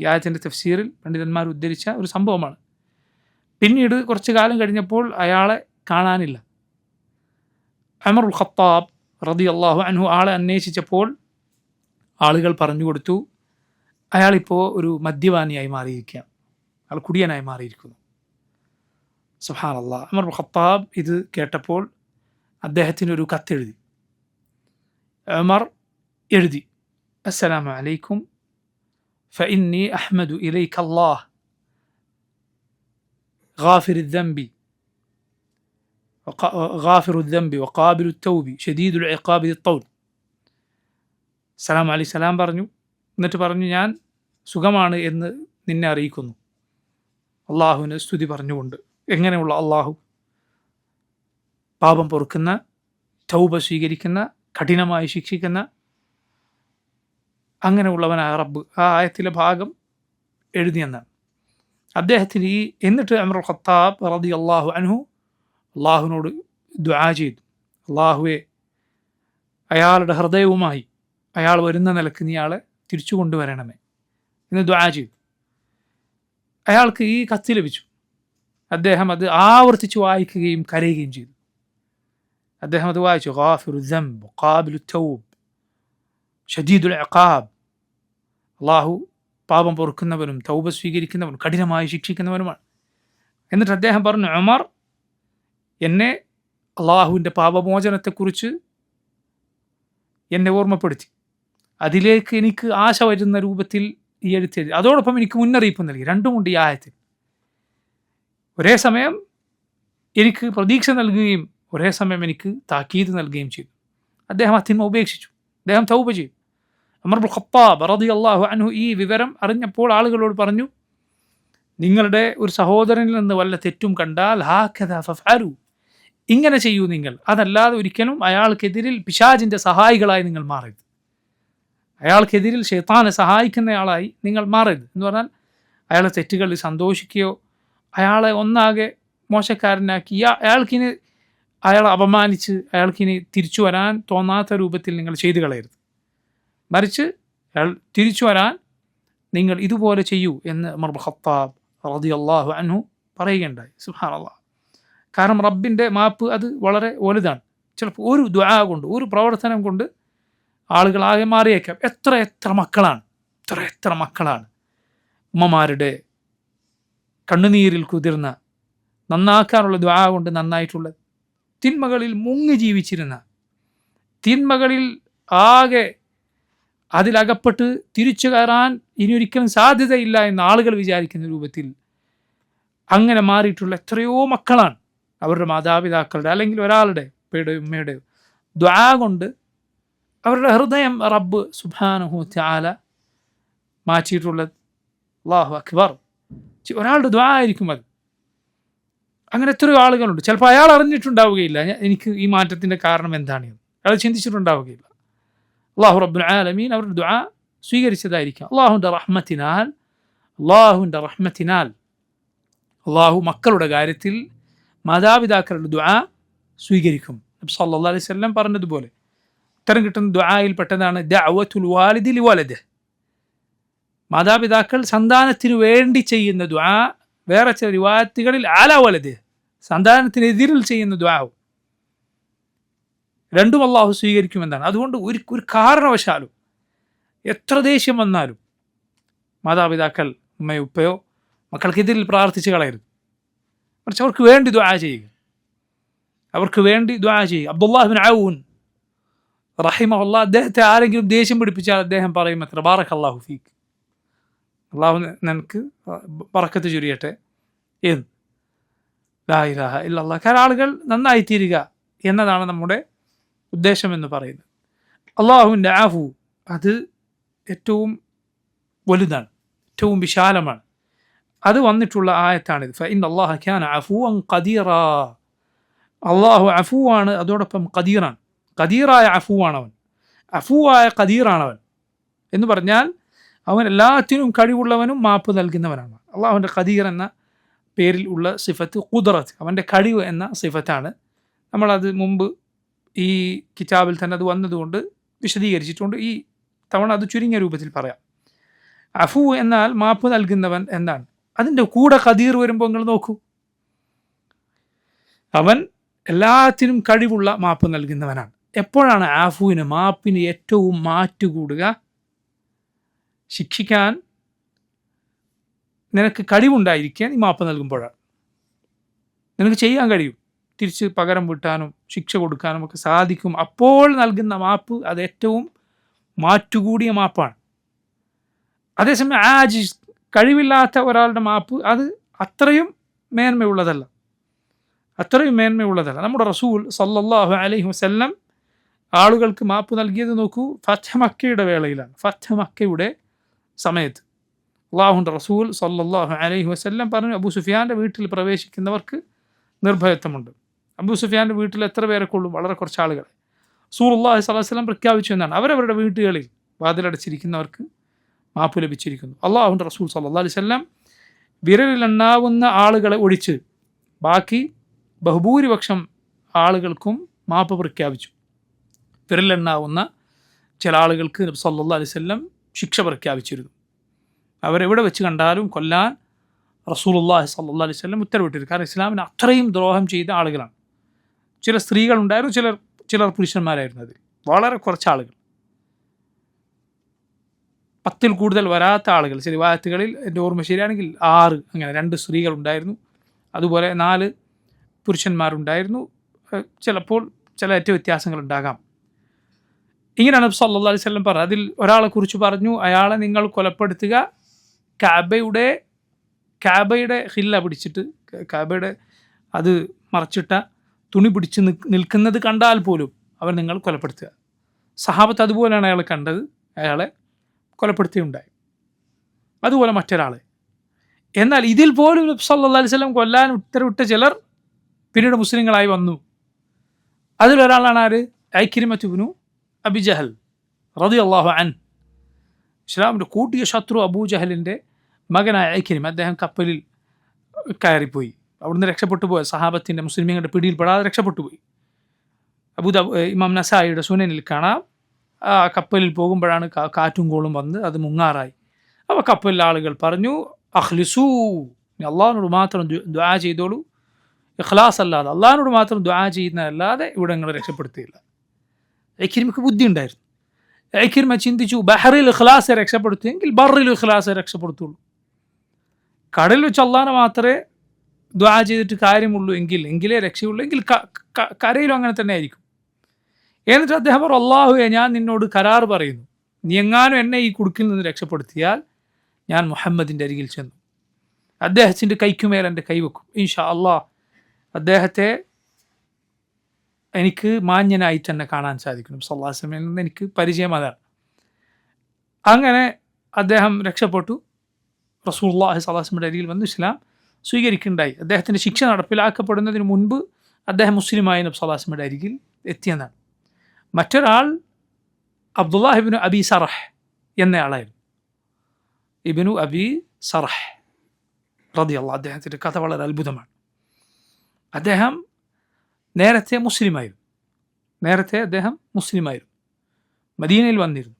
ഈ ആയത്തിൻ്റെ തഫ്സീറിൽ പണ്ഡിതന്മാർ ഉദ്ധരിച്ച ഒരു സംഭവമാണ്. പിന്നീട് കുറച്ചു കാലം കഴിഞ്ഞപ്പോൾ അയാളെ കാണാനില്ല. ഉമർ ഇബ്നുൽ ഖത്താബ് റളിയല്ലാഹു അൻഹു ആളെ അന്വേഷിച്ചപ്പോൾ ആളുകൾ പറഞ്ഞു കൊടുത്തു, അയാളിപ്പോൾ ഒരു മദ്യപാനിയായി മാറിയിരിക്കുകയാണ്, അയാൾ കുടിയനായി മാറിയിരിക്കുന്നു. സുബ്ഹാനല്ലാഹ്. ഉമർ ഇബ്നുൽ ഖത്താബ് ഇത് കേട്ടപ്പോൾ അദ്ദേഹത്തിന് ഒരു കത്തെഴുതി. ഉമർ എഴുതി, അസ്സലാമു അലൈക്കും ഫഇന്നി അഹ്മദു ഇലൈക അല്ലാഹ് ഗാഫിറുൽ ദംബി വഖാബിലുൽ തൗബി ഷദീദുൽ ഇഖാബി ദിൽ തൗൽ. സലാം അലൈഹി സലാം പറഞ്ഞു. എന്നിട്ട് പറഞ്ഞു, ഞാൻ സുഖമാണ് എന്ന് നിന്നെ അറിയിക്കുന്നു. അള്ളാഹുവിന് സ്തുതി പറഞ്ഞുകൊണ്ട്. എങ്ങനെയുള്ള അള്ളാഹു? പാപം പൊറുക്കുന്ന, തൗബ സ്വീകരിക്കുന്ന, കഠിനമായി ശിക്ഷിക്കുന്ന അങ്ങനെയുള്ളവനായ റബ്ബ്. ആ ആയത്തിലെ ഭാഗം എഴുതിയെന്നാണ് അദ്ദേഹത്തിന്. എന്നിട്ട് ഉമർ ഖത്താബ് റളിയല്ലാഹു അൻഹു അള്ളാഹുവിനോട് ദുആ ചെയ്തു, അള്ളാഹുവെ അയാളുടെ ഹൃദയവുമായി അയാൾ വരുന്ന നിലക്ക് നീ ആളെ തിരിച്ചു കൊണ്ടുവരണമേ എന്ന് ദുആ ചെയ്തു. അയാൾക്ക് ഈ കത്ത് ലഭിച്ചു. അദ്ദേഹം അത് ആവർത്തിച്ച് വായിക്കുകയും കരയുകയും ചെയ്തു. അദ്ദേഹം അത് വായിച്ചു. ഗാഫിറുൽ ദംബ് ഖാബിലുൽ തൗബ് ഷദീദുൽ ഇഖാബ്. അള്ളാഹു പാപം പൊറുക്കുന്നവനും തൗബ സ്വീകരിക്കുന്നവനും കഠിനമായി ശിക്ഷിക്കുന്നവനുമാണ്. എന്നിട്ട് അദ്ദേഹം പറഞ്ഞു, ഉമർ എന്നെ അള്ളാഹുവിൻ്റെ പാപമോചനത്തെക്കുറിച്ച് എന്നെ ഓർമ്മപ്പെടുത്തി. അതിലേക്ക് എനിക്ക് ആശ വരുന്ന രൂപത്തിൽ ഈ എഴുത്തെഴുതി. അതോടൊപ്പം എനിക്ക് മുന്നറിയിപ്പ് നൽകി. രണ്ടുമുണ്ട് ഈ ആയത്തിൽ. ഒരേ സമയം എനിക്ക് പ്രതീക്ഷ നൽകുകയും ഒരേ സമയം എനിക്ക് താക്കീത് നൽകുകയും ചെയ്തു. അദ്ദേഹം ആ തിന്മ ഉപേക്ഷിച്ചു. അദ്ദേഹം തൗബ ചെയ്തു. ഉമർ ഇബ്നുൽ ഖത്താബ് റളിയല്ലാഹു അൻഹു ഈ വിവരം അറിഞ്ഞപ്പോൾ ആളുകളോട് പറഞ്ഞു, നിങ്ങളുടെ ഒരു സഹോദരനിൽ നിന്ന് വല്ല തെറ്റും കണ്ടാൽ ഹാക്കദ ഫഫ്അലു, ഇങ്ങനെ ചെയ്യൂ നിങ്ങൾ. അതല്ലാതെ ഒരിക്കലും അയാൾക്കെതിരിൽ പിശാചിൻ്റെ സഹായികളായി നിങ്ങൾ മാറരുത്. അയാൾക്കെതിരിൽ ശൈത്താനെ സഹായിക്കുന്നയാളായി നിങ്ങൾ മാറരുത് എന്ന് പറഞ്ഞാൽ അയാളെ തെറ്റുകളിൽ സന്തോഷിക്കുകയോ അയാളെ ഒന്നാകെ മോശക്കാരനാക്കി അയാളെ അപമാനിച്ച് അയാൾക്കിനി തിരിച്ചു വരാൻ തോന്നാത്ത രൂപത്തിൽ നിങ്ങൾ ചെയ്തു കളയരുത്. മറിച്ച് അയാൾ തിരിച്ചു വരാൻ നിങ്ങൾ ഇതുപോലെ ചെയ്യൂ എന്ന് ഉമർ ഇബ്നു ഖത്താബ് റളിയല്ലാഹു അൻഹു പറയുകയുണ്ടായി. സുബ്ഹാനല്ലാഹ്. കാരണം റബ്ബിൻ്റെ മാപ്പ് അത് വളരെ വലുതാണ്. ചിലപ്പോൾ ഒരു ദുആ കൊണ്ട്, ഒരു പ്രവർത്തനം കൊണ്ട് ആളുകളാകെ മാറിയേക്കാം. എത്ര മക്കളാണ് ഉമ്മമാരുടെ കണ്ണുനീരിൽ കുതിർന്ന, നന്നാക്കാനുള്ള ദുആ കൊണ്ട് നന്നായിട്ടുള്ളത്, തിന്മകളിൽ മുങ്ങി ജീവിച്ചിരുന്ന, തിന്മകളിൽ ആകെ അതിലകപ്പെട്ട് തിരിച്ചു കയറാൻ ഇനിയൊരിക്കലും സാധ്യതയില്ല എന്ന് ആളുകൾ വിചാരിക്കുന്ന രൂപത്തിൽ അങ്ങനെ മാറിയിട്ടുള്ള എത്രയോ മക്കളാണ് അവരുടെ മാതാപിതാക്കളുടെ അല്ലെങ്കിൽ ഒരാളുടെ ഉപ്പയുടെയോ ഉമ്മയുടെയോ ദുആ കൊണ്ട് അവരുടെ ഹൃദയം റബ്ബ് സുബ്ഹാനഹു തആല മാറ്റിയിട്ടുള്ളത്. അല്ലാഹു അക്ബർ. ഒരാളുടെ ദുആ ആയിരിക്കും അത്. അങ്ങനെ എത്രയോ ആളുകളുണ്ട്. ചിലപ്പോൾ അയാൾ അറിഞ്ഞിട്ടുണ്ടാവുകയില്ല എനിക്ക് ഈ മാറ്റത്തിൻ്റെ കാരണം എന്താണെന്ന്, അയാൾ ചിന്തിച്ചിട്ടുണ്ടാവുകയില്ല. അല്ലാഹു റബ്ബുൽ ആലമീൻ അവരുടെ ദുആ സ്വീകരിച്ചതായിരിക്കാം. അല്ലാഹുവിൻ്റെ റഹ്മത്തിനാൽ അല്ലാഹു മക്കളുടെ കാര്യത്തിൽ മാതാപിതാക്കളുടെ ദുആ സ്വീകരിക്കും. നബി സല്ലല്ലാഹു അലൈഹി വസല്ലം പറഞ്ഞതുപോലെ ഉത്തരം കിട്ടുന്ന ദുആയിൽ പെട്ടതാണ് ദഅവത്തുൽ വാലിദി ലിവലദിഹി. മാതാപിതാക്കൾ സന്താനത്തിനു വേണ്ടി ചെയ്യുന്ന ദുആ, വേറെ ചില റിവായത്തുകളിൽ അലാ വലദിഹി, സന്താനത്തിനെതിരിൽ ചെയ്യുന്ന ദുആവും, രണ്ടും അല്ലാഹു സ്വീകരിക്കുമെന്നാണ്. അതുകൊണ്ട് ഒരു കാരണവശാലും എത്ര ദേഷ്യം വന്നാലും മാതാപിതാക്കൾ ഉമ്മയോ ഉപ്പയോ മക്കൾക്കെതിരിൽ പ്രാർത്ഥിച്ച് കളയരുത്. മറിച്ച് അവർക്ക് വേണ്ടി ദുആ ചെയ്യുക. അബ്ദുല്ലാഹ് ഇബ്നു ഔൻ റഹിമഹുല്ലാഹ്, അദ്ദേഹത്തെ ആരെങ്കിലും ദേഷ്യം പിടിപ്പിച്ചാൽ അദ്ദേഹം പറയും അത്ര ബാറക്കല്ലാഹു ഫീക്ക്, അള്ളാഹു നിനക്ക് ബറക്കത്ത് ചൊരിയട്ടെ എന്ന്. ലാ ഇലാഹ ഇല്ലല്ലാഹ്. കാരണം ആളുകൾ നന്നായി തീരുക എന്നതാണ് നമ്മുടെ ഉദ്ദേശം എന്ന് പറയുന്നത്. അള്ളാഹുവിൻ്റെ ആഫു അത് ഏറ്റവും വലുതാണ്, ഏറ്റവും വിശാലമാണ്. അത് വന്നിട്ടുള്ള ആയത്താണിത്. ഫഇന്ന അല്ലാഹ കാന അഫൂവൻ ഖദീറാ. അള്ളാഹു അഫൂവാണ്, അതോടൊപ്പം ഖദീറാണ്. ഖദീറായ അഫൂവാണവൻ, അഫൂവായ ഖദീറാണവൻ എന്ന് പറഞ്ഞാൽ അവൻ എല്ലാത്തിനും കഴിവുള്ളവനും മാപ്പ് നൽകുന്നവനാണ്. അള്ളാഹുവിൻ്റെ ഖദീർ എന്ന പേരിൽ ഉള്ള സിഫത്ത് ഖുദ്റത്ത്, അവൻ്റെ കഴിവ് എന്ന സിഫത്താണ്. നമ്മളത് മുമ്പ് ഈ കിതാബിൽ തന്നെ അത് വന്നതുകൊണ്ട് വിശദീകരിച്ചിട്ടുണ്ട്. ഈ തവണ അത് ചുരുങ്ങിയ രൂപത്തിൽ പറയാം. അഫു എന്നാൽ മാപ്പ് നൽകുന്നവൻ എന്നാണ്. അതിൻ്റെ കൂടെ ഖദീർ വരുമ്പോൾ നിങ്ങൾ നോക്കൂ, അവൻ എല്ലാത്തിനും കഴിവുള്ള മാപ്പ് നൽകുന്നവനാണ്. എപ്പോഴാണ് ആഫുവിന്, മാപ്പിന് ഏറ്റവും മാറ്റുകൂടുക? ശിക്ഷിക്കാൻ നിനക്ക് കഴിവുണ്ടായിരിക്കാൻ നീ മാപ്പ് നൽകുമ്പോഴാണ്. നിനക്ക് ചെയ്യാൻ കഴിയും, തിരിച്ച് പകരം വീട്ടാനും ശിക്ഷ കൊടുക്കാനും ഒക്കെ സാധിക്കും. അപ്പോൾ നൽകുന്ന മാപ്പ് അത് ഏറ്റവും മാറ്റുകൂടിയ മാപ്പാണ്. അതേസമയം ആജിസ്, കഴിവില്ലാത്ത ഒരാളുടെ മാപ്പ് അത് അത്രയും മേന്മയുള്ളതല്ല. നമ്മുടെ റസൂൽ സല്ലല്ലാഹു അലൈഹി വസല്ലം ആളുകൾക്ക് മാപ്പ് നൽകിയത് നോക്കൂ, ഫത്ഹ് മക്കയുടെ വേളയിലാണ്. ഫത്ഹ് മക്കയുടെ സമയത്ത് അള്ളാഹുവിൻ്റെ റസൂൽ സല്ലല്ലാഹു അലൈഹി വസല്ലം പറഞ്ഞു, അബൂ സുഫിയാൻ്റെ വീട്ടിൽ പ്രവേശിക്കുന്നവർക്ക് നിർഭയത്വമുണ്ട്. അബൂ സുഫിയാൻ്റെ വീട്ടിൽ എത്ര പേരൊക്കെ ഉള്ളൂ? വളരെ കുറച്ച് ആളുകളെ. റസൂലുള്ളാഹി സ്വല്ലല്ലാഹു അലൈഹി വസല്ലം പ്രഖ്യാപിച്ചു എന്നാണ്, അവരവരുടെ വീട്ടുകളിൽ വാതിലടച്ചിരിക്കുന്നവർക്ക് മാപ്പ് ലഭിച്ചിരിക്കുന്നു. അള്ളാഹുവിൻ്റെ റസൂൽ സല്ലല്ലാഹു അലൈഹി വസല്ലം വിരലിലെണ്ണാവുന്ന ആളുകളെ ഒഴിച്ച് ബാക്കി ബഹുഭൂരിപക്ഷം ആളുകൾക്കും മാപ്പ് പ്രഖ്യാപിച്ചു. വിരലിലെണ്ണാവുന്ന ചില ആളുകൾക്ക് നബി സല്ലല്ലാഹു അലൈഹി വസല്ലം ശിക്ഷ പ്രഖ്യാപിച്ചിരുന്നു. അവരെവിടെ വെച്ച് കണ്ടാലും കൊല്ലാൻ റസൂലുള്ളാഹി സ്വല്ലല്ലാഹു അലൈഹി വസല്ലം ഉത്തരവിട്ടിരുന്നു. കാരണം ഇസ്ലാമിന് അത്രയും ദ്രോഹം ചെയ്ത ആളുകളാണ്. ചില സ്ത്രീകളുണ്ടായിരുന്നു, ചിലർ പുരുഷന്മാരായിരുന്നു. അതിൽ വളരെ കുറച്ച് ആളുകൾ, 10 കൂടുതൽ വരാത്ത ആളുകൾ. ചില റിവായത്തുകളിൽ എൻ്റെ ഓർമ്മ ശരിയാണെങ്കിൽ 6, അങ്ങനെ 2 സ്ത്രീകളുണ്ടായിരുന്നു, അതുപോലെ 4 പുരുഷന്മാരുണ്ടായിരുന്നു. ചിലപ്പോൾ ചില ഏറ്റവും വ്യത്യാസങ്ങളുണ്ടാകാം. ഇങ്ങനെയാണ് നബി സല്ലല്ലാഹു അലൈഹി വസല്ലം പറഞ്ഞത്. അതിൽ ഒരാളെക്കുറിച്ച് പറഞ്ഞു, അയാളെ നിങ്ങൾ കൊലപ്പെടുത്തുക, കാബയുടെ ഹില്ല പിടിച്ചിട്ട്, കാബയുടെ അത് മറച്ചിട്ട തുണി പിടിച്ച് നിൽക്കുന്നത് കണ്ടാൽ പോലും അവർ നിങ്ങൾ കൊലപ്പെടുത്തുക. സഹാബത്ത് അതുപോലെയാണ് അയാളെ കണ്ടത്, അയാളെ കൊലപ്പെടുത്തിയുണ്ടായി. അതുപോലെ മറ്റൊരാളെ. എന്നാൽ ഇതിൽ പോലും നബി സല്ലല്ലാഹു അലൈഹി വസല്ലം കൊല്ലാൻ ഉത്തരവിട്ട ചിലർ പിന്നീട് മുസ്ലിങ്ങളായി വന്നു. അതിലൊരാളാണ് ആര്? ഇക്രിമത്തു ഇബ്നു അബി ജഹൽ റളിയല്ലാഹു അൻഹു. ഇസ്ലാമിൻ്റെ കൂട്ടിയ ശത്രു അബൂജഹലിൻ്റെ മകനായ ഇക്രിമ. അദ്ദേഹം കപ്പലിൽ കയറിപ്പോയി. അവിടുന്ന് രക്ഷപ്പെട്ടു പോയ സഹാബത്തിൻ്റെ മുസ്ലിമീങ്ങളുടെ പിടിയിൽപ്പെടാതെ രക്ഷപ്പെട്ടു പോയി. ഇമാം നസായിയുടെ സുനനിൽ കാണാം, ആ കപ്പലിൽ പോകുമ്പോഴാണ് കാറ്റും കോളും വന്ന് അത് മുങ്ങാറായി. അപ്പോൾ കപ്പലിലെ ആളുകൾ പറഞ്ഞു, അഖ്ലിസൂ, അള്ളാഹിനോട് മാത്രം ദുആ ചെയ്തോളൂ, ഇഖ്ലാസ് അല്ലാതെ അള്ളാഹിനോട് മാത്രം ദുആ ചെയ്യുന്നതല്ലാതെ ഇവിടെ നിങ്ങൾ രക്ഷപ്പെടുത്തിയില്ല. ഇക്രിമയ്ക്ക് ബുദ്ധി ഉണ്ടായിരുന്നു. ഇക്രിമ ചിന്തിച്ചു, ബഹറിൽ ഇഖ്ലാസ് രക്ഷപ്പെടുത്തിയെങ്കിൽ ബറിൽ ഇഖ്ലാസ് രക്ഷപ്പെടുത്തുള്ളൂ. കടലിൽ വെച്ച് അള്ളാഹിനെ മാത്രമേ ദുആ ചെയ്തിട്ട് കാര്യമുള്ളൂ എങ്കിലേ രക്ഷയുള്ളൂ, എങ്കിൽ കരയിലും അങ്ങനെ തന്നെ ആയിരിക്കും. എന്നിട്ട് അദ്ദേഹം പറഞ്ഞു, അള്ളാഹുവേ, ഞാൻ നിന്നോട് കരാർ പറയുന്നു, നീ എങ്ങാനും എന്നെ ഈ കുടുക്കിൽ നിന്ന് രക്ഷപ്പെടുത്തിയാൽ ഞാൻ മുഹമ്മദിൻ്റെ അരികിൽ ചെന്നു അദ്ദേഹത്തിൻ്റെ കൈക്കുമേൽ എൻ്റെ കൈവെക്കും, ഇൻഷാ അള്ളാഹ് അദ്ദേഹത്തെ എനിക്ക് മാന്യനായി തന്നെ കാണാൻ സാധിക്കും. സല്ലല്ലാഹു അലൈഹി വസല്ലമയിൽ നിന്ന് എനിക്ക് പരിചയം അതാണ്. അങ്ങനെ അദ്ദേഹം രക്ഷപ്പെട്ടു. റസൂലുള്ളാഹി സ്വല്ലല്ലാഹു അലൈഹി വസല്ലമയുടെ അരികിൽ വന്ന് ഇസ്ലാം സ്വീകരിക്കുകയുണ്ടായി. അദ്ദേഹത്തിൻ്റെ ശിക്ഷ നടപ്പിലാക്കപ്പെടുന്നതിന് മുൻപ് അദ്ദേഹം മുസ്ലിമായി നബി സല്ലല്ലാഹു അലൈഹി വസല്ലമയുടെ അരികിൽ എത്തിയെന്നാണ്. മറ്റൊരാൾ അബ്ദുല്ലാഹ് ഇബ്നു അബി സർഹ് എന്നയാളായിരുന്നു. ഇബ്നു അബി സർഹ് റളിയല്ലാഹു, അദ്ദേഹത്തിൻ്റെ കഥ വളരെ അത്ഭുതമാണ്. അദ്ദേഹം നേരത്തെ മുസ്ലിമായിരുന്നു. മദീനയിൽ വന്നിരുന്നു.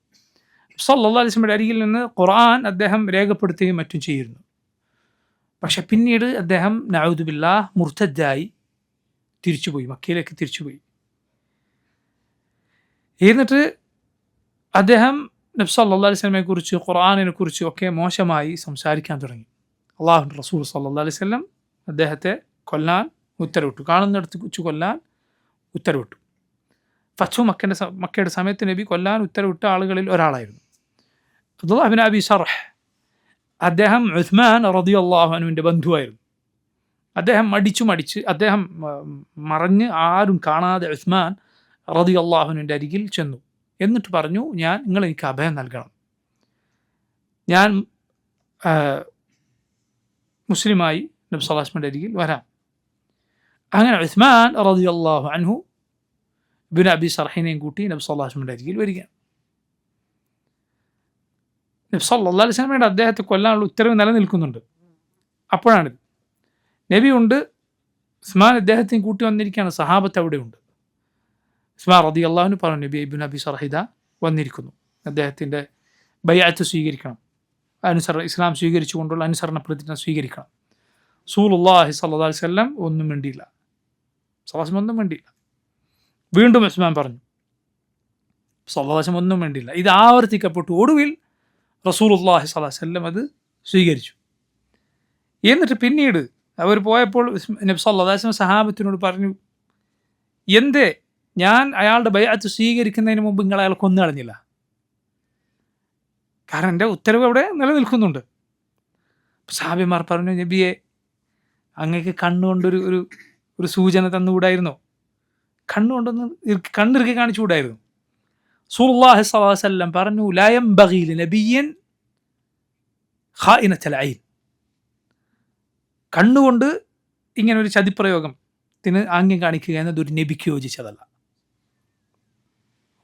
സല്ലല്ലാഹു അലൈഹി വസല്ലമയുടെ അരികിൽ നിന്ന് ഖുർആൻ അദ്ദേഹം രേഖപ്പെടുത്തുകയും മറ്റും ചെയ്യുന്നു. പക്ഷെ പിന്നീട് അദ്ദേഹം നഊദു ബില്ലാഹ് മുർത്തദ്ദായി തിരിച്ചുപോയി, മക്കയിലേക്ക് തിരിച്ചുപോയി. എന്നിട്ട് അദ്ദേഹം നബി സല്ലല്ലാഹു അലൈഹി വസല്ലമയെ കുറിച്ച് ഖുർആനിനെ കുറിച്ചും ഒക്കെ മോശമായി സംസാരിക്കാൻ തുടങ്ങി. അല്ലാഹുവിൻ്റെ റസൂൽ സല്ലല്ലാഹു അലൈഹി വസല്ലം അദ്ദേഹത്തെ കൊല്ലാൻ ഉത്തരവിട്ടു, കാണുന്നിടത്ത് വെച്ച് കൊല്ലാൻ ഉത്തരവിട്ടു. ഫത്ഹു മക്കയുടെ സമയത്ത് നബി കൊല്ലാൻ ഉത്തരവിട്ട ആളുകളിൽ ഒരാളായിരുന്നു അബ്ദുല്ലാഹ് ഇബ്നു അബി സർഹ്. അദ്ദേഹം ഉസ്മാൻ റളിയല്ലാഹു അൻഹുവിൻ്റെ ബന്ധുവായിരുന്നു. അദ്ദേഹം മടിച്ച് അദ്ദേഹം മറഞ്ഞ് ആരും കാണാതെ ഉസ്മാൻ റളിയല്ലാഹു അൻഹുവിൻ്റെ അരികിൽ ചെന്നു. എന്നിട്ട് പറഞ്ഞു, നിങ്ങൾ എനിക്ക് അഭയം നൽകണം, ഞാൻ മുസ്ലിമായി നബി സല്ലല്ലാഹു അലൈഹി വസല്ലമയുടെ അരികിൽ വരാം. അങ്ങനെ ഉസ്മാൻ റളിയല്ലാഹു അൻഹു ഇബ്നു അബി സർഹിനെയും കൂട്ടി നബി സല്ലല്ലാഹു അലൈഹി വസല്ലമയുടെ അരികിൽ വരികയാണ്. നബി സല്ലല്ലാഹു അലൈഹി വസല്ലമയുടെ അദ്ദേഹത്തെ കൊല്ലാനുള്ള ഉത്തരവ് നിലനിൽക്കുന്നുണ്ട്. അപ്പോഴാണ് നബി ഉണ്ട്, ഉസ്മാൻ അദ്ദേഹത്തെയും കൂട്ടി വന്നിരിക്കുകയാണ്, സഹാബത്ത് അവിടെയുണ്ട്. ഉസ്മാൻ റളിയല്ലാഹു അൻഹു പറഞ്ഞു, നബി ഇബ്നു അബി സർഹിദ വന്നിരിക്കുന്നു, അദ്ദേഹത്തിൻ്റെ ബൈഅത്ത് സ്വീകരിക്കണം, ഇസ്ലാം സ്വീകരിച്ചുകൊണ്ടുള്ള അനുസരണ പ്രതിജ്ഞ സ്വീകരിക്കണം. റസൂലുള്ളാഹി സ്വല്ലല്ലാഹു അലൈഹി വസല്ലം ഒന്നും മിണ്ടിയില്ല. വീണ്ടും ഉസ്മാൻ പറഞ്ഞു, സല്ലല്ലാഹു അലൈഹി വസല്ലം ഒന്നും മിണ്ടിയില്ല. ഇത് ആവർത്തിക്കപ്പെട്ടു. ഒടുവിൽ റസൂലുള്ളാഹി സ്വല്ലല്ലാഹു അലൈഹി വസല്ലം അത് സ്വീകരിച്ചു. എന്നിട്ട് പിന്നീട് അവർ പോയപ്പോൾ നബി സല്ലല്ലാഹു അലൈഹി വസല്ലം സഹാബത്തിനോട് പറഞ്ഞു, എന്തേ ഞാൻ അയാളുടെ ബൈഅത്ത് സ്വീകരിക്കുന്നതിന് മുമ്പ് നിങ്ങൾ അയാൾ കൊന്നു കളഞ്ഞില്ല? കാരണം എൻ്റെ ഉത്തരവ് അവിടെ നിലനിൽക്കുന്നുണ്ട്. സഹാബിമാർ പറഞ്ഞു, നബിയെ, അങ്ങക്ക് കണ്ണുകൊണ്ടൊരു ഒരു സൂചന തന്നുകൂടായിരുന്നോ? കണ്ണുകൊണ്ടൊന്ന് കണ്ണിറുക്കി കാണിച്ചുകൂടായിരുന്നു? റസൂലുള്ളാഹി സ്വല്ലല്ലാഹു അലൈഹി വസല്ലം പറഞ്ഞു, ലാ യൻബഗി ലിനബിയ്യിൻ ഖായിനത്തുൽ ഐൻ. കണ്ണുകൊണ്ട് ഇങ്ങനെ ഒരു ചതിപ്രയോഗത്തിന് ആംഗ്യം കാണിക്കുക എന്നത് ഒരു നബിക്ക് യോജിച്ചതല്ല.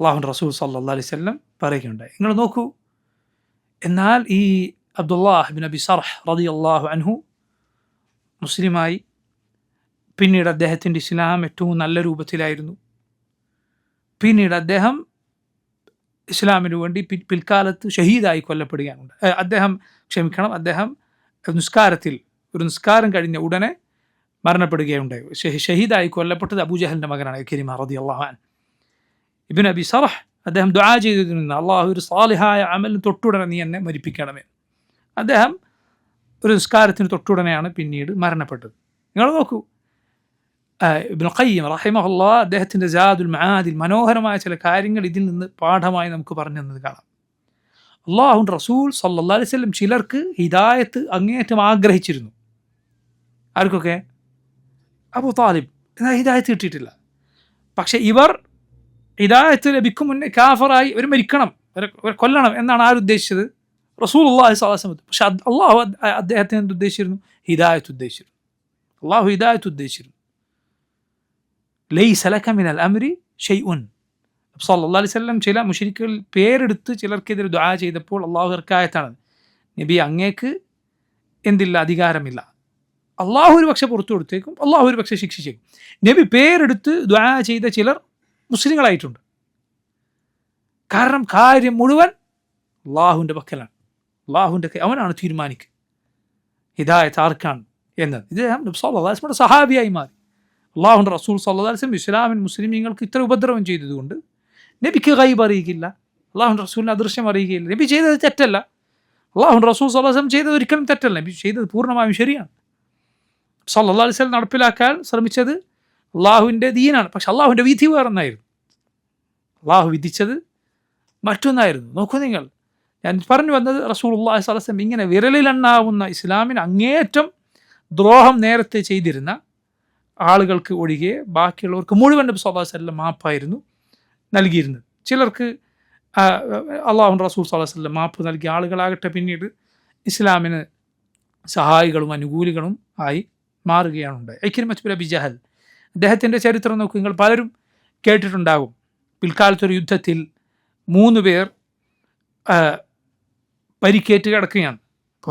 അല്ലാഹുവിൻ്റെ റസൂൽ സല്ലല്ലാഹു അലൈഹി വസല്ലം പറയുകയുണ്ടായി. നിങ്ങൾ നോക്കൂ, എന്നാൽ ഈ അബ്ദുല്ലാഹ് ഇബ്നു അബി സർഹ് റളിയല്ലാഹു അൻഹു മുസ്ലിമായി. പിന്നീട് അദ്ദേഹത്തിൻ്റെ ഇസ്ലാം ഏറ്റവും നല്ല രൂപത്തിലായിരുന്നു. പിന്നീട് അദ്ദേഹം ഇസ്ലാമിനു വേണ്ടി പിൽക്കാലത്ത് ഷഹീദായി കൊല്ലപ്പെടുകയാണ്. അദ്ദേഹം ഒരു നിസ്കാരം കഴിഞ്ഞ ഉടനെ മരണപ്പെടുകയുണ്ടായി. ഷഹീദായി കൊല്ലപ്പെട്ടത് അബൂജഹലിൻ്റെ മകനാണ് ഇക്രിമ റളിയല്ലാഹു അൻഹു. ഇബ്നു അബി സർഹ് അദ്ദേഹം ദുആ ചെയ്തിരുന്നു, അള്ളാഹു ഒരു സാലിഹായ അമലിന് തൊട്ടുടനെ നീ എന്നെ മരിപ്പിക്കണമേ. അദ്ദേഹം ഒരു നിസ്കാരത്തിന് തൊട്ടുടനെയാണ് പിന്നീട് മരണപ്പെട്ടത്. നിങ്ങൾ നോക്കൂ, ഇബ്നുൽ ഖയ്യിം റഹിമഹുല്ലാഹ് അദ്ദേഹത്തിൻ്റെ സാദുൽ മആദിൽ മനോഹരമായ ചില കാര്യങ്ങൾ ഇതിൽ നിന്ന് പാഠമായി നമുക്ക് പറഞ്ഞു തന്നത് കാണാം. അല്ലാഹുവിൻ്റെ റസൂൽ സല്ലല്ലാഹു അലൈഹി വസല്ലം ചിലർക്ക് ഹിദായത്ത് അങ്ങേയറ്റം ആഗ്രഹിച്ചിരുന്നു. ആർക്കൊക്കെ? അബൂ താലിബ്. എന്നാൽ ഹിദായത്ത് കിട്ടിയിട്ടില്ല. പക്ഷെ ഇവർ ഹിദായത്ത് ലഭിക്കും മുന്നേ കാഫറായി ഒരു മരിക്കണം, കൊല്ലണം എന്നാണ് ആരുദ്ദേശിച്ചത്? റസൂലുള്ളാഹി സ്വല്ലല്ലാഹു അലൈഹി വസല്ലം. പക്ഷെ അള്ളാഹു അദ്ദേഹത്തിന് എന്ത് ഉദ്ദേശിച്ചിരുന്നു? ഹിദായത്ത് ഉദ്ദേശിച്ചിരുന്നു. അള്ളാഹു ഹിദായത്ത് ഉദ്ദേശിച്ചിരുന്നു. ലൈസ ലക മിനൽ അംരി ഷൈഉൻ. സല്ലല്ലാഹു അലൈഹി വസല്ലം ചില മുശ്രിക്കുകൾ പേരെടുത്ത് ചിലർക്കെതിരെ ദുആ ചെയ്തപ്പോൾ അള്ളാഹു ഇറക്കായത്താണ്, നബി അങ്ങേക്ക് എന്തില്ല, അധികാരമില്ല. അള്ളാഹു ഒരു പക്ഷെ പുറത്തു കൊടുത്തേക്കും, അള്ളാഹു ഒരു പക്ഷെ ശിക്ഷിച്ചേക്കും. നബി പേരെടുത്ത് ദുആ ചെയ്ത ചിലർ മുസ്ലിങ്ങളായിട്ടുണ്ട്. കാരണം കാര്യം മുഴുവൻ അള്ളാഹുവിൻ്റെ പക്കലാണ്. അവനാണ് തീരുമാനിക്കുക ഹിദായത്ത് ആർക്കാണ് എന്നത്. ഇദ്ദേഹം നബി സല്ലല്ലാഹു അലൈഹി വസല്ലം സഹാബിയായി മാറി. അള്ളാഹുവിൻ്റെ റസൂൽ സല്ലല്ലാഹു അലൈഹി വസല്ലം ഇസ്ലാമിൻ മുസ്ലിമീങ്ങൾക്ക് ഇത്ര ഉപദ്രവം ചെയ്തതുകൊണ്ട് നബിക്ക് ഗൈബ് അറിയിക്കില്ല, അള്ളാഹുവിൻ്റെ റസൂലിന് അദൃശ്യം അറിയുകയില്ല. നബി ചെയ്തത് തെറ്റല്ല, അള്ളാഹുവിൻ്റെ റസൂൽ സല്ലല്ലാഹു അലൈഹി വസല്ലം ചെയ്തത് ഒരിക്കലും തെറ്റല്ല, നബി ചെയ്തത് പൂർണ്ണമായും ശരിയാണ്. സല്ലല്ലാഹു അലൈഹി വസല്ലം നടപ്പിലാക്കാൻ ശ്രമിച്ചത് അള്ളാഹുവിൻ്റെ ദീനാണ്. പക്ഷെ അള്ളാഹുവിൻ്റെ വിധി വേറൊന്നായിരുന്നു, അള്ളാഹു വിധിച്ചത് മറ്റൊന്നായിരുന്നു. നോക്കൂ നിങ്ങൾ, ഞാൻ പറഞ്ഞു വന്നത് റസൂലുള്ളാഹി സ്വല്ലല്ലാഹു അലൈഹി വസല്ലം ഇങ്ങനെ വിരലിലെണ്ണാവുന്ന ഇസ്ലാമിന് അങ്ങേയറ്റം ദ്രോഹം നേരത്തെ ചെയ്തിരുന്ന ആളുകൾക്ക് ഒഴികെ ബാക്കിയുള്ളവർക്ക് മുഴുവൻ നബി സല്ലല്ലാഹു അലൈഹി വസല്ലം മാപ്പായിരുന്നു നൽകിയിരുന്നത്. ചിലർക്ക് അള്ളാഹുവിൻ്റെ റസൂൽ സല്ലല്ലാഹു അലൈഹി വസല്ലം മാപ്പ് നൽകിയ ആളുകളാകട്ടെ പിന്നീട് ഇസ്ലാമിന് സഹായികളും അനുകൂലികളും ആയി മാറുകയാണുണ്ടായത്. ഇക്രിമത്ത് ബിൻ അബി ജഹൽ, അദ്ദേഹത്തിൻ്റെ ചരിത്രം നോക്കുക, നിങ്ങൾ പലരും കേട്ടിട്ടുണ്ടാകും. പിൽക്കാലത്തൊരു യുദ്ധത്തിൽ 3 പേർ പരിക്കേറ്റ് കിടക്കുകയാണ്.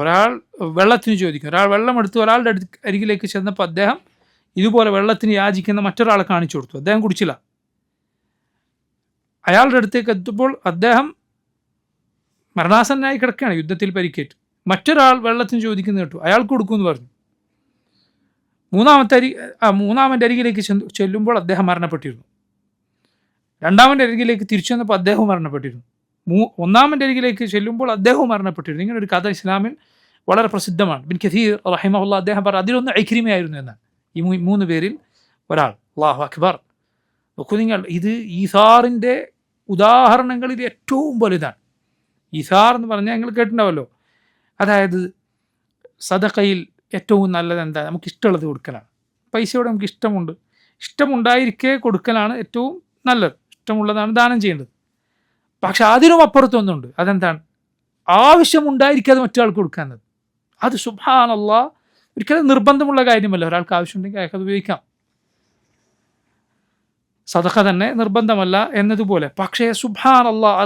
ഒരാൾ വെള്ളത്തിന് ചോദിക്കും, ഒരാൾ വെള്ളമെടുത്ത് ഒരാളുടെ അരികിലേക്ക് ചെന്നപ്പോൾ അദ്ദേഹം ഇതുപോലെ വെള്ളത്തിന് യാചിക്കുന്ന മറ്റൊരാളെ കാണിച്ചു കൊടുത്തു. അദ്ദേഹം കുടിച്ചില്ല. അയാളുടെ അടുത്തേക്ക് എത്തുമ്പോൾ അദ്ദേഹം മരണാസന്നനായി കിടക്കുകയാണ്, യുദ്ധത്തിൽ പരിക്കേറ്റ്. മറ്റൊരാൾ വെള്ളത്തിന് ചോദിക്കുന്നത് കേട്ടു, അയാൾക്ക് കൊടുക്കുമെന്ന് പറഞ്ഞു. മൂന്നാമൻ്റെ അരികിലേക്ക് ചെല്ലുമ്പോൾ അദ്ദേഹം മരണപ്പെട്ടിരുന്നു. രണ്ടാമൻ്റെ അരികിലേക്ക് തിരിച്ചു വന്നപ്പോൾ അദ്ദേഹവും മരണപ്പെട്ടിരുന്നു. ഒന്നാമൻ്റെ അരികിലേക്ക് ചെല്ലുമ്പോൾ അദ്ദേഹവും മരണപ്പെട്ടിരുന്നു. ഇങ്ങനെ ഒരു കഥ ഇസ്ലാമിൽ വളരെ പ്രസിദ്ധമാണ്. ഇബ്നു കസീർ റഹിമഹുല്ലാഹ് അദ്ദേഹം പറഞ്ഞു അതിലൊന്ന് ഇക്രിമയായിരുന്നു എന്നാണ്. ഈ 3 പേരിൽ ഒരാൾ. അല്ലാഹു അക്ബർ. നോക്കൂ നിങ്ങൾ, ഇത് ഈസാറിൻ്റെ ഉദാഹരണങ്ങളിൽ ഏറ്റവും വലുതാണ്. ഈസാർ എന്ന് പറഞ്ഞാൽ നിങ്ങൾ കേട്ടിട്ടുണ്ടാവല്ലോ, അതായത് സദഖയിൽ ഏറ്റവും നല്ലത് എന്താ? നമുക്ക് ഇഷ്ടമുള്ളത് കൊടുക്കലാണ്. പൈസയോടെ നമുക്ക് ഇഷ്ടമുണ്ടായിരിക്കെ കൊടുക്കലാണ് ഏറ്റവും നല്ലത്. ഇഷ്ടമുള്ളതാണ് ദാനം ചെയ്യേണ്ടത്. പക്ഷെ അതിനും അപ്പുറത്തൊന്നുണ്ട്. അതെന്താണ്? ആവശ്യമുണ്ടായിരിക്കാതെ മറ്റൊരാൾക്ക് കൊടുക്കുന്നത്. അത് സുബ്ഹാനല്ലാഹ് ഒരിക്കലും നിർബന്ധമുള്ള കാര്യമല്ല. ഒരാൾക്ക് ആവശ്യമുണ്ടെങ്കിൽ അയാൾക്ക് അത് ഉപയോഗിക്കാം. സദഖ തന്നെ നിർബന്ധമല്ല എന്നതുപോലെ. പക്ഷേ സുബ്ഹാനല്ലാഹ്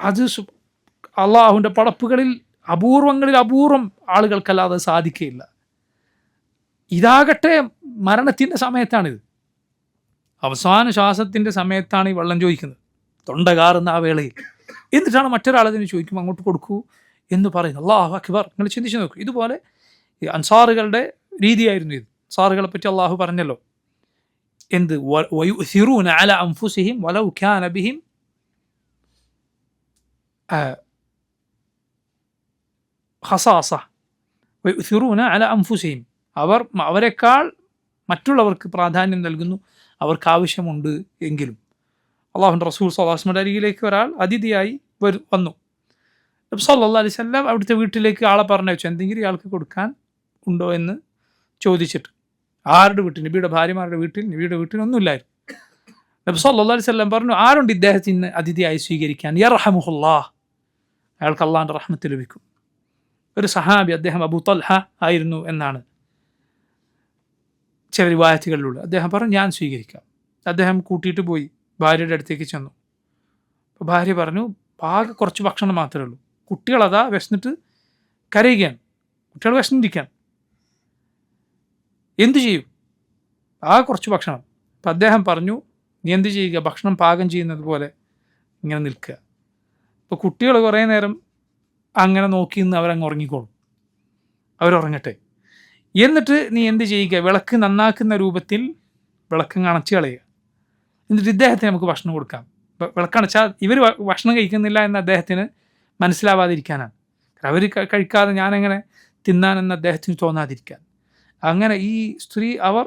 അത് അള്ളാഹുവിൻ്റെ പടപ്പുകളിൽ അപൂർവങ്ങളിൽ അപൂർവം ആളുകൾക്കല്ലാതെ സാധിക്കുകയില്ല. ഇതാകട്ടെ മരണത്തിൻ്റെ സമയത്താണിത്. അവസാന ശ്വാസത്തിൻ്റെ സമയത്താണ് ഈ വെള്ളം ചോദിക്കുന്നത്, തൊണ്ട കാറുന്ന ആ വേളയിൽ. എന്നിട്ടാണ് മറ്റൊരാളതിന് ചോദിക്കും, അങ്ങോട്ട് കൊടുക്കൂ എന്ന് പറയുന്നു. അല്ലാഹു അക്ബർ. നിങ്ങൾ ചിന്തിച്ച് നോക്കൂ. ഇതുപോലെ ഈ അൻസാറുകളുടെ രീതിയായിരുന്നു ഇത്. അൻസാറുകളെ പറ്റി അള്ളാഹു പറഞ്ഞല്ലോ, എന്ത് വയുസിറൂന അലാ അൻഫുസിഹിം വലൗ കാന ബിഹിം ഖസാസ വയുസിറൂന അലാ അൻഫുസിഹിം. അവരെക്കാൾ മറ്റുള്ളവർക്ക് പ്രാധാന്യം നൽകുന്നു, അവർക്ക് ആവശ്യമുണ്ട് എങ്കിലും. അള്ളാഹുവിൻ്റെ റസൂൽ സ്വല്ലല്ലാഹു അലൈഹി വസല്ലം അരികിലേക്ക് ഒരാൾ അതിഥിയായി വന്നു. നബി സല്ലല്ലാഹു അലൈഹി വസല്ലം അവിടുത്തെ വീട്ടിലേക്ക് ആളെ പറഞ്ഞയച്ചു, എന്തെങ്കിലും ഇയാൾക്ക് കൊടുക്കാൻ ഉണ്ടോ എന്ന് ചോദിച്ചിട്ട്. ആരുടെ വീട്ടിൽ? നബിയുടെ ഭാര്യമാരുടെ വീട്ടിൽ. നബിയുടെ വീട്ടിലൊന്നുമില്ലായിരുന്നു. നബി സല്ലല്ലാഹു അലൈഹി വസല്ലം പറഞ്ഞു, ആരുണ്ട് ഇദ്ദേഹത്തിന് അതിഥിയായി സ്വീകരിക്കാൻ? യർഹമുഹുല്ലാഹ്, അയാൾക്ക് അള്ളാഹിൻ്റെ റഹ്മത്ത് ലഭിക്കും. ഒരു സഹാബി, അദ്ദേഹം അബൂ തൽഹ ആയിരുന്നു എന്നാണ് ചില റിവായത്തുകളിലുള്ള. അദ്ദേഹം പറഞ്ഞു, ഞാൻ സ്വീകരിക്കാം. അദ്ദേഹം കൂട്ടിയിട്ട് പോയി ഭാര്യയുടെ അടുത്തേക്ക് ചെന്നു. അപ്പോൾ ഭാര്യ പറഞ്ഞു, ആകെ കുറച്ച് ഭക്ഷണം മാത്രമേ ഉള്ളൂ. കുട്ടികളതാ വിശന്നിട്ട് കരയുകയാണ്, കുട്ടികൾ വിശന്നിരിക്കുകയാണ്, എന്തു ചെയ്യും? ആകെ കുറച്ച് ഭക്ഷണം. അപ്പം അദ്ദേഹം പറഞ്ഞു, നീ എന്ത് ചെയ്യുക, ഭക്ഷണം പാകം ചെയ്യുന്നത് പോലെ ഇങ്ങനെ നിൽക്കുക. അപ്പോൾ കുട്ടികൾ കുറേ നേരം അങ്ങനെ നോക്കി നിന്ന് അവരങ്ങ് ഉറങ്ങിക്കോളും, അവരുറങ്ങട്ടെ. എന്നിട്ട് നീ എന്ത് ചെയ്യുക, വിളക്ക് നന്നാക്കുന്ന രൂപത്തിൽ വിളക്കങ്ങ് അണച്ച് കളയുക. എന്നിട്ട് ഇദ്ദേഹത്തിന് നമുക്ക് ഭക്ഷണം കൊടുക്കാം. വിളക്കണച്ചാൽ ഇവർ ഭക്ഷണം കഴിക്കുന്നില്ല എന്ന് അദ്ദേഹത്തിന് മനസ്സിലാവാതിരിക്കാനാണ്. അവർ കഴിക്കാതെ ഞാനെങ്ങനെ തിന്നാനെന്ന് അദ്ദേഹത്തിന് തോന്നാതിരിക്കാൻ. അങ്ങനെ ഈ സ്ത്രീ അവർ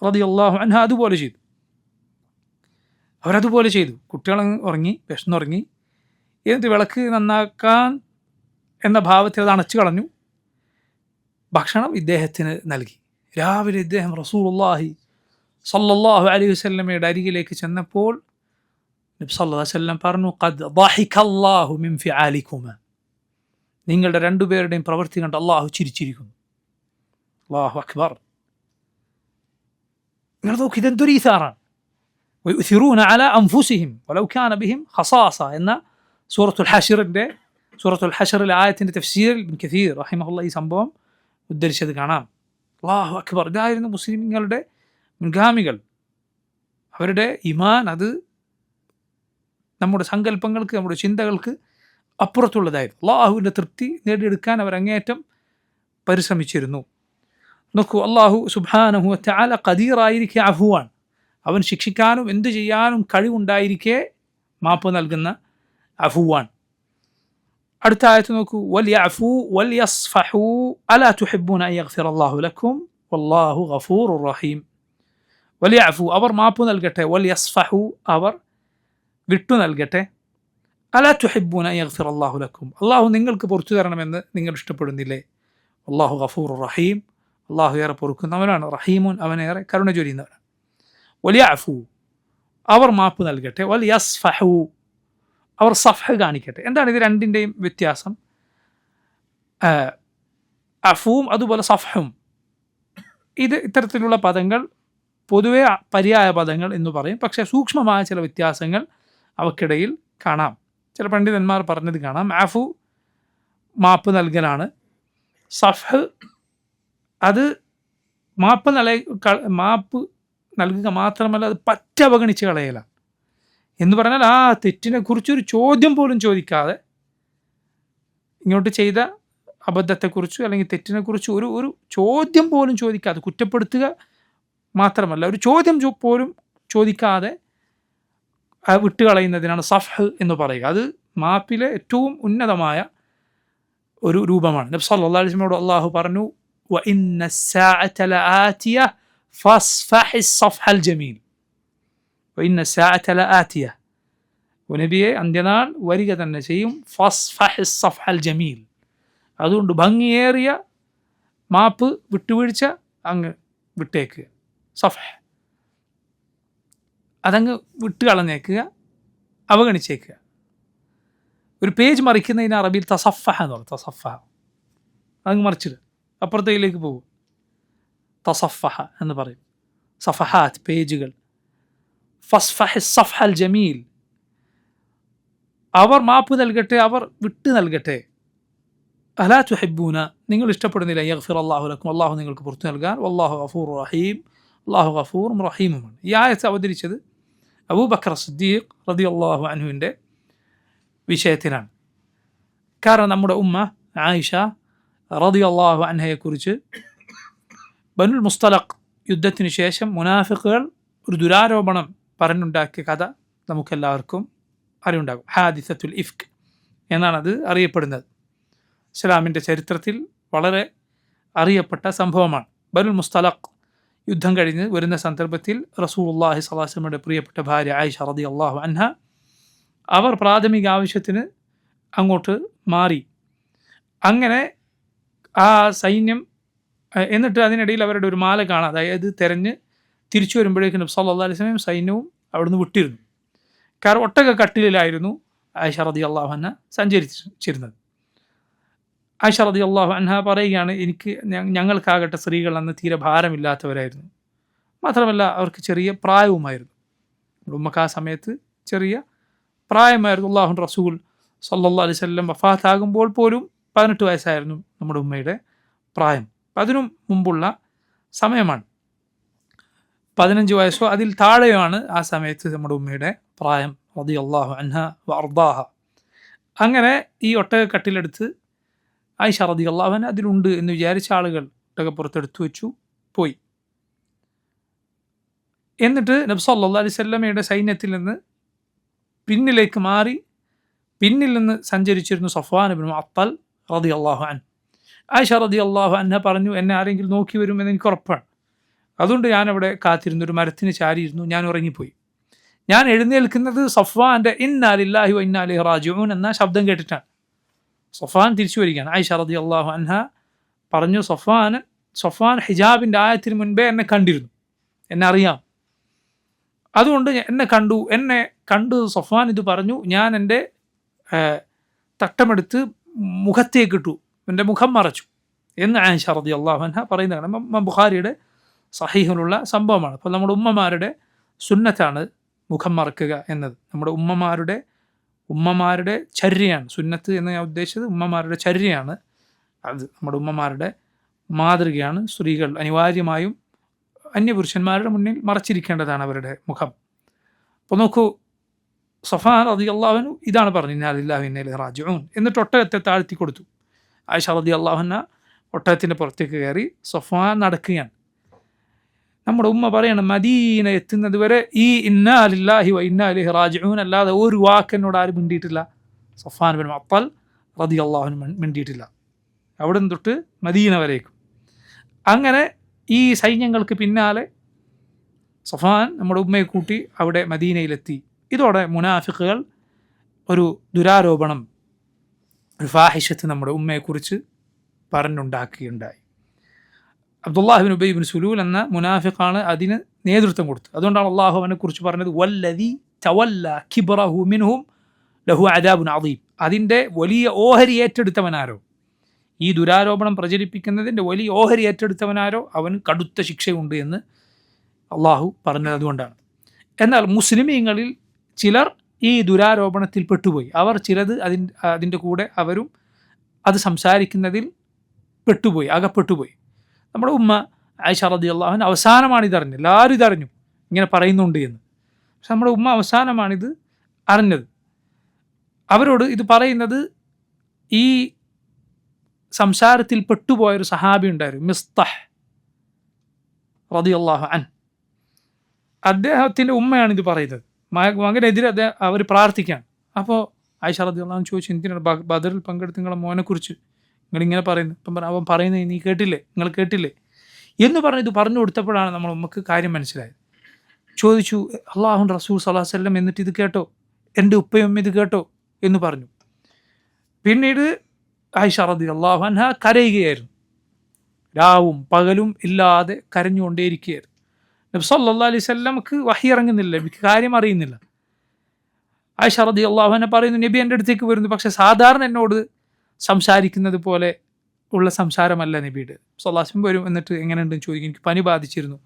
റളിയല്ലാഹു അൻഹ അതുപോലെ ചെയ്തു. അവരതുപോലെ ചെയ്തു. കുട്ടികൾ ഉറങ്ങി, വിശന്നുറങ്ങി. എന്നിട്ട് വിളക്ക് നന്നാക്കാൻ എന്ന ഭാവത്തിൽ അത് അണച്ചു കളഞ്ഞു. ഭക്ഷണം ഇദ്ദേഹത്തിന് നൽകി. രാവിലെ ഇദ്ദേഹം റസൂലുള്ളാഹി സല്ലല്ലാഹു അലൈഹി വസല്ലമയുടെ അരികിലേക്ക് ചെന്നപ്പോൾ നബി സല്ലല്ലാഹു അലൈഹി വസല്ലം പറഞ്ഞു, ഖദ് ളഹികല്ലാഹു മിൻ ഫിആലികുമാ, നിങ്ങളുടെ രണ്ടുപേരുടെയും പ്രവൃത്തി കണ്ട് അള്ളാഹു ചിരിച്ചിരിക്കുന്നു. അല്ലാഹു അക്ബർ. നിങ്ങൾ നോക്ക്, ഇതെന്തൊരു ഈസാറാണ്. ويؤثرون على أنفسهم ولو كان بهم خصاصة എന്ന സൂറത്തുൽ ഹശറിലെ ആയത്തിൻ്റെ തഫ്സീർ ഇബ്നു കസീർ റഹിമഹുല്ലാഹ് ഈ സംഭവം ഉദ്ധരിച്ചത് കാണാം. അല്ലാഹു അക്ബർ. ഇതായിരുന്നു മുസ്ലിങ്ങളുടെ മുൻഗാമികൾ. അവരുടെ ഈമാൻ അത് നമ്മുടെ സങ്കല്പങ്ങൾക്ക്, നമ്മുടെ ചിന്തകൾക്ക് അപ്പുറത്തുള്ളതായിരുന്നു. അള്ളാഹുവിൻ്റെ തൃപ്തി നേടിയെടുക്കാൻ അവർ അങ്ങേയറ്റം പരിശ്രമിച്ചിരുന്നു. നോക്കൂ, അള്ളാഹു സുബ്ഹാനഹു വ തആല ഖദീറായിരിക്കെ അഫുവാൻ, അവൻ ശിക്ഷിക്കാനും എന്തു ചെയ്യാനും കഴിവുണ്ടായിരിക്കെ മാപ്പ് നൽകുന്ന അഫുവാൻ. അടുത്ത ആയത്ത് നോക്കൂ, വൽയഅഫു വൽയസ്ഫഹു അലാ തുഹിബ്ബൂന അൻ യഗ്ഫിറല്ലാഹു ലക്കും വല്ലാഹു ഗഫൂറുർ റഹീം. വൽയഅഫു, അവർ മാപ്പ് നൽകട്ടെ, വൽയസ്ഫഹു, അവർ വിട്ടു നൽകട്ടെ, അലാ തുഹിബ്ബൂന അൻ യഗ്ഫിറല്ലാഹു ലക്കും, അള്ളാഹു നിങ്ങൾക്ക് പുറത്തു തരണമെന്ന് നിങ്ങൾ ഇഷ്ടപ്പെടുന്നില്ലേ? വല്ലാഹു ഗഫൂറുർ റഹീം, അള്ളാഹു ഏറെ പൊറുക്കുന്നവനാണ്, റഹീമുൻ, അവനേറെ കരുണ ചൊരിയുന്നവനാണ്. വൽയഅഫു, അവർ മാപ്പ് നൽകട്ടെ, വൽയസ്ഫഹു, അവർ സഫഹ് കാണിക്കട്ടെ. എന്താണ് ഇത് രണ്ടിൻ്റെയും വ്യത്യാസം? അഫുവും അതുപോലെ സഫഹും, ഇത് ഇത്തരത്തിലുള്ള പദങ്ങൾ പൊതുവെ പര്യായ പദങ്ങൾ എന്ന് പറയും. പക്ഷേ സൂക്ഷ്മമായ ചില വ്യത്യാസങ്ങൾ അവക്കിടയിൽ കാണാം. ചില പണ്ഡിതന്മാർ പറഞ്ഞത് കാണാം, അഫു മാപ്പ് നൽകലാണ്, സഫഹ് അത് മാപ്പ് നൽകുക മാത്രമല്ല, അത് പറ്റ അവഗണിച്ച് കളയലാണ്. എന്ന് പറഞ്ഞാൽ ആ തെറ്റിനെക്കുറിച്ചൊരു ചോദ്യം പോലും ചോദിക്കാതെ, ഇങ്ങോട്ട് ചെയ്ത അബദ്ധത്തെക്കുറിച്ച് അല്ലെങ്കിൽ തെറ്റിനെക്കുറിച്ച് ഒരു ചോദ്യം പോലും ചോദിക്കാതെ, കുറ്റപ്പെടുത്തുക മാത്രമല്ല ഒരു ചോദ്യം പോലും ചോദിക്കാതെ വിട്ടുകളയുന്നതിനാണ് സഫഹ് എന്ന് പറയുക. അത് മാപ്പിലെ ഏറ്റവും ഉന്നതമായ ഒരു രൂപമാണ്. നബി സല്ലല്ലാഹു അലൈഹി വസല്ലമയോട് അള്ളാഹു പറഞ്ഞു, വഇന്ന الساعة لآتية فاصفح الصفح الجميل. വഇന്ന الساعة لآتية, നബിയെ അന്ത്യനാൾ വരിക തന്നെ ചെയ്യും. ഫസ്ഫഹ് الصفح الجميل, അതുകൊണ്ട് ഭംഗിയേറിയ മാപ്പ്, വിട്ടുവീഴ്ച അങ്ങ് വിട്ടേക്കുക. സഫഹ് അതങ്ങ് വിട്ടുകളഞ്ഞേക്കുക, അവഗണിച്ചേക്കുക. ഒരു പേജ് മറിക്കുന്നതിന് അറബിയിൽ തസഫഹ എന്ന് പറയും. തസഫഹ അതങ്ങ് മറിച്ചിട്ട് അപ്പുറത്തേക്ക് പോകും. തസഫഹ എന്ന് പറയും. സഫഹാത്ത്, പേജുകൾ. ഫസ്ഫഹ് സഫഹ അൽ ജമീൽ, അവർ മാപ്പ് നൽകട്ടെ, അവർ വിട്ടു നൽകട്ടെ. അലാ തുഹിബ്ബൂന, നിങ്ങൾ ഇഷ്ടപ്പെടുന്നില്ല, യഗ്ഫിറല്ലാഹു ലക്കും, അള്ളാഹു നിങ്ങൾക്ക് പുറത്തു നൽകാൻ, വല്ലാഹു ഗഫൂറുർ റഹീം, അള്ളാഹു ഗഫൂറും റഹീമുമാണ്. ഈ ആയത്ത് അവതരിച്ചത് അബൂബക്കർ സിദ്ദീഖ് റളിയല്ലാഹു അൻഹുവിൻ്റെ വിഷയത്തിലാണ്. കാരണം നമ്മുടെ ഉമ്മ ആയിഷ റളിയല്ലാഹു അൻഹയെക്കുറിച്ച് ബനുൽ മുസ്തലഖ് യുദ്ധത്തിന് ശേഷം മുനാഫിഖുകൾ ഒരു ദുരാരോപണം പറഞ്ഞുണ്ടാക്കിയ കഥ നമുക്കെല്ലാവർക്കും അറിവുണ്ടാകും. ഹാദിസത്തുൽ ഇഫ്ക് എന്നാണത് അറിയപ്പെടുന്നത്. ഇസ്ലാമിൻ്റെ ചരിത്രത്തിൽ വളരെ അറിയപ്പെട്ട സംഭവമാണ്. ബനുൽ മുസ്തലഖ് യുദ്ധം കഴിഞ്ഞ് വരുന്ന സന്ദർഭത്തിൽ റസൂലുള്ളാഹി സ്വല്ലല്ലാഹു അലൈഹി വസല്ലമയുടെ പ്രിയപ്പെട്ട ഭാര്യ ആയിഷ റളിയല്ലാഹു അൻഹ, അവർ പ്രാഥമിക ആവശ്യത്തിന് അങ്ങോട്ട് മാറി. അങ്ങനെ ആ സൈന്യം, എന്നിട്ട് അതിനിടയിൽ അവരുടെ ഒരു മാല കാണാം, അതായത് തെരഞ്ഞ് തിരിച്ചു വരുമ്പോഴേക്കും നബി സല്ലല്ലാഹു അലൈഹി വസല്ലം സൈന്യവും അവിടുന്ന് വിട്ടിരുന്നു. കാരണം ഒട്ടക കട്ടിലിലായിരുന്നു ആയിഷ റളിയല്ലാഹു അൻഹ സഞ്ചരിച്ചിരുന്നത്. ആയിഷ റളിയല്ലാഹു അൻഹ പറയുകയാണ്, ഞങ്ങൾക്കാകട്ടെ സ്ത്രീകൾ അന്ന് തീരെ ഭാരമില്ലാത്തവരായിരുന്നു, മാത്രമല്ല അവർക്ക് ചെറിയ പ്രായവുമായിരുന്നു. ഉമ്മക്ക് ആ സമയത്ത് ചെറിയ പ്രായമായിരുന്നു. അല്ലാഹു റസൂൽ സല്ലല്ലാഹു അലൈഹി വസല്ലം വഫാത്താകുമ്പോൾ പോലും 18 വയസ്സായിരുന്നു നമ്മുടെ ഉമ്മയുടെ പ്രായം. അതിനും മുമ്പുള്ള സമയമാണ്. 15 വയസ്സോ അതിൽ താഴെയാണ് ആ സമയത്ത് നമ്മുടെ ഉമ്മയുടെ പ്രായം റളിയല്ലാഹു അൻഹ വഅർദാഹ. അങ്ങനെ ഈ ഒട്ടകക്കട്ടിലെടുത്ത് ആയിഷ റളിയല്ലാഹു അൻഹ അതിലുണ്ട് എന്ന് വിചാരിച്ച ആളുകൾ ഒട്ടകപ്പുറത്തെടുത്തു വെച്ചു, പോയി. എന്നിട്ട് നബി സല്ലല്ലാഹു അലൈഹി വസല്ലമയുടെ സൈന്യത്തിൽ നിന്ന് പിന്നിലേക്ക് മാറി പിന്നിൽ നിന്ന് സഞ്ചരിച്ചിരുന്നു സഫ്വാൻ ഇബ്നു മുഅത്തൽ റളിയല്ലാഹു അൻഹു. ആയിഷ റളിയല്ലാഹു അൻഹ പറഞ്ഞു, എന്നെ ആരെങ്കിലും നോക്കി വരുമെന്ന് എനിക്ക് ഉറപ്പാണ്, അതുകൊണ്ട് ഞാനവിടെ കാത്തിരുന്നു, ഒരു മരത്തിന് ചാരിയിരുന്നു, ഞാൻ ഉറങ്ങിപ്പോയി. ഞാൻ എഴുന്നേൽക്കുന്നത് സഫ്വാൻ്റെ ഇന്നാ ലില്ലാഹി വ ഇന്നാ ഇലൈഹി റാജിഊൻ എന്ന ശബ്ദം കേട്ടിട്ടാണ്. സഫ്വാൻ തിരിച്ചു വരികയാണ്. ആയിഷ റളിയല്ലാഹു അൻഹ പറഞ്ഞു, സഫ്വാൻ ഹിജാബിൻ്റെ ആയത്തിന് മുൻപേ എന്നെ കണ്ടിരുന്നു, എന്നെ അറിയാം, അതുകൊണ്ട് എന്നെ കണ്ടു സഫ്വാൻ ഇത് പറഞ്ഞു. ഞാൻ എൻ്റെ തട്ടമെടുത്ത് മുഖത്തേക്ക് ഇട്ടു, എൻ്റെ മുഖം മറച്ചു എന്ന് ആയിഷ റളിയല്ലാഹു അൻഹ പറയുന്നതാണ്. ബുഖാരിയുടെ സഹീഹിലുള്ള സംഭവമാണ്. അപ്പോൾ നമ്മുടെ ഉമ്മമാരുടെ സുന്നത്താണ് മുഖം മറക്കുക എന്നത്. നമ്മുടെ ഉമ്മമാരുടെ ചര്യയാണ് സുന്നത്ത് എന്ന് ഞാൻ ഉദ്ദേശിച്ചത്. ഉമ്മമാരുടെ ചര്യയാണ് അത്, നമ്മുടെ ഉമ്മമാരുടെ മാതൃകയാണ്. സ്ത്രീകൾ അനിവാര്യമായും അന്യപുരുഷന്മാരുടെ മുന്നിൽ മറച്ചിരിക്കേണ്ടതാണ് അവരുടെ മുഖം. അപ്പോൾ നോക്കൂ, സഫ്വാൻ റളിയല്ലാഹു അൻഹു ഇതാണ് പറഞ്ഞു, ഇന്നാ ലില്ലാഹി വ ഇന്നാ ഇലൈഹി റാജിഊൻ. എന്നിട്ട് ഒട്ടകത്തെ താഴ്ത്തി കൊടുത്തു. ആയിഷ റളിയല്ലാഹു അൻഹ ഒട്ടകത്തിൻ്റെ പുറത്തേക്ക് കയറി, സഫ്വാൻ നടക്കുകയാണ്. നമ്മുടെ ഉമ്മ പറയണം, മദീന എത്തുന്നത് വരെ ഈ ഇന്നാ ലില്ലാഹി വ ഇന്നാ ഇലൈഹി റാജിഊൻ അല്ലാതെ ഒരു വാക്കെന്നോട് ആരും മിണ്ടിയിട്ടില്ല. സഫ്വാൻ ബിൻ മുഅത്തൽ റളിയല്ലാഹു അൻഹു മിണ്ടിയിട്ടില്ല, അവിടെ നിന്ന് തൊട്ട് മദീന വരേക്കും. അങ്ങനെ ഈ സൈന്യങ്ങൾക്ക് പിന്നാലെ സഫ്വാൻ നമ്മുടെ ഉമ്മയെ കൂട്ടി അവിടെ മദീനയിലെത്തി. ഇതോടെ മുനാഫിഖുകൾ ഒരു ദുരാരോപണം, ഒരു ഫാഹിഷത്ത് നമ്മുടെ ഉമ്മയെക്കുറിച്ച് പറഞ്ഞുണ്ടാക്കുകയുണ്ടായി. അബ്ദുല്ലാഹ് ബിൻ ഉബൈ ബിൻ സുലൂൽ എന്ന മുനാഫിഖാണ് അതിന് നേതൃത്വം കൊടുത്തത്. അതുകൊണ്ടാണ് അള്ളാഹു അവനെക്കുറിച്ച് പറഞ്ഞത്, വല്ലദീ തവല്ല കിബ്റഹു മിൻഹും ലഹു അദാബുൻ അദീം. അതിൻ്റെ വലിയ ഓഹരി ഏറ്റെടുത്തവനാരോ, ഈ ദുരാരോപണം പ്രചരിപ്പിക്കുന്നതിൻ്റെ വലിയ ഓഹരി ഏറ്റെടുത്തവനാരോ അവന് കടുത്ത ശിക്ഷയുണ്ട് എന്ന് അള്ളാഹു പറഞ്ഞത് അതുകൊണ്ടാണ്. എന്നാൽ മുസ്ലിമീങ്ങളിൽ ചിലർ ഈ ദുരാരോപണത്തിൽ പെട്ടുപോയി. അവർ ചിലത് അതിൻ്റെ കൂടെ അവരും അത് സംസാരിക്കുന്നതിൽ അകപ്പെട്ടുപോയി. നമ്മുടെ ഉമ്മ ആയിഷ റളിയല്ലാഹു അൻഹ അവസാനമാണ് ഇതറിഞ്ഞത്. എല്ലാവരും ഇതറിഞ്ഞു ഇങ്ങനെ പറയുന്നുണ്ട് എന്ന്. പക്ഷെ നമ്മുടെ ഉമ്മ അവസാനമാണിത് അറിഞ്ഞത്. അവരോട് ഇത് പറയുന്നത് ഈ സംസാരത്തിൽ പെട്ടുപോയൊരു സഹാബി ഉണ്ടായിരുന്നു, മിസ്തഹ് റളിയല്ലാഹു അൻഹു. അദ്ദേഹത്തിൻ്റെ ഉമ്മയാണ് ഇത് പറയുന്നത്. മകനെതിരെ അവർ പ്രാർത്ഥിക്കുകയാണ്. അപ്പോൾ ആയിഷ റളിയല്ലാഹു അൻഹ ചോദിച്ചു, എന്തിനാണ് ബദറിൽ പങ്കെടുത്ത നിങ്ങളെ മോനെക്കുറിച്ച് നിങ്ങളിങ്ങനെ പറയുന്നത്? അപ്പം അവൻ പറയുന്നത് നിങ്ങൾ കേട്ടില്ലേ എന്ന് പറഞ്ഞ് ഇത് പറഞ്ഞു കൊടുത്തപ്പോഴാണ് നമ്മൾ ഉമ്മക്ക് കാര്യം മനസ്സിലായത്. ചോദിച്ചു, അല്ലാഹുവിൻ്റെ റസൂൽ സ്വല്ലല്ലാഹു അലൈഹി വസല്ലം എന്നിട്ട് ഇത് കേട്ടോ, എൻ്റെ ഉപ്പയും ഇത് കേട്ടോ എന്ന് പറഞ്ഞു. പിന്നീട് ആയിഷ റളിയല്ലാഹു അൻഹ കരയുകയായിരുന്നു, രാവും പകലും ഇല്ലാതെ കരഞ്ഞുകൊണ്ടേയിരിക്കുകയായിരുന്നു. നബി സല്ലല്ലാഹു അലൈഹി വസല്ലമക്ക് വഹി ഇറങ്ങുന്നില്ല, എനിക്ക് കാര്യം അറിയുന്നില്ല. ആയിഷ റളിയല്ലാഹു അൻഹ പറയുന്നു, നബി എൻ്റെ അടുത്തേക്ക് വരുന്നു, പക്ഷേ സാധാരണ എന്നോട് സംസാരിക്കുന്നത് പോലെ ഉള്ള സംസാരമല്ല നബിയുടെ. സല്ലല്ലാഹു അലൈഹി വസല്ലം വരും, എന്നിട്ട് എങ്ങനെയുണ്ടെന്ന് ചോദിക്കും, എനിക്ക് പനി ബാധിച്ചിരുന്നു,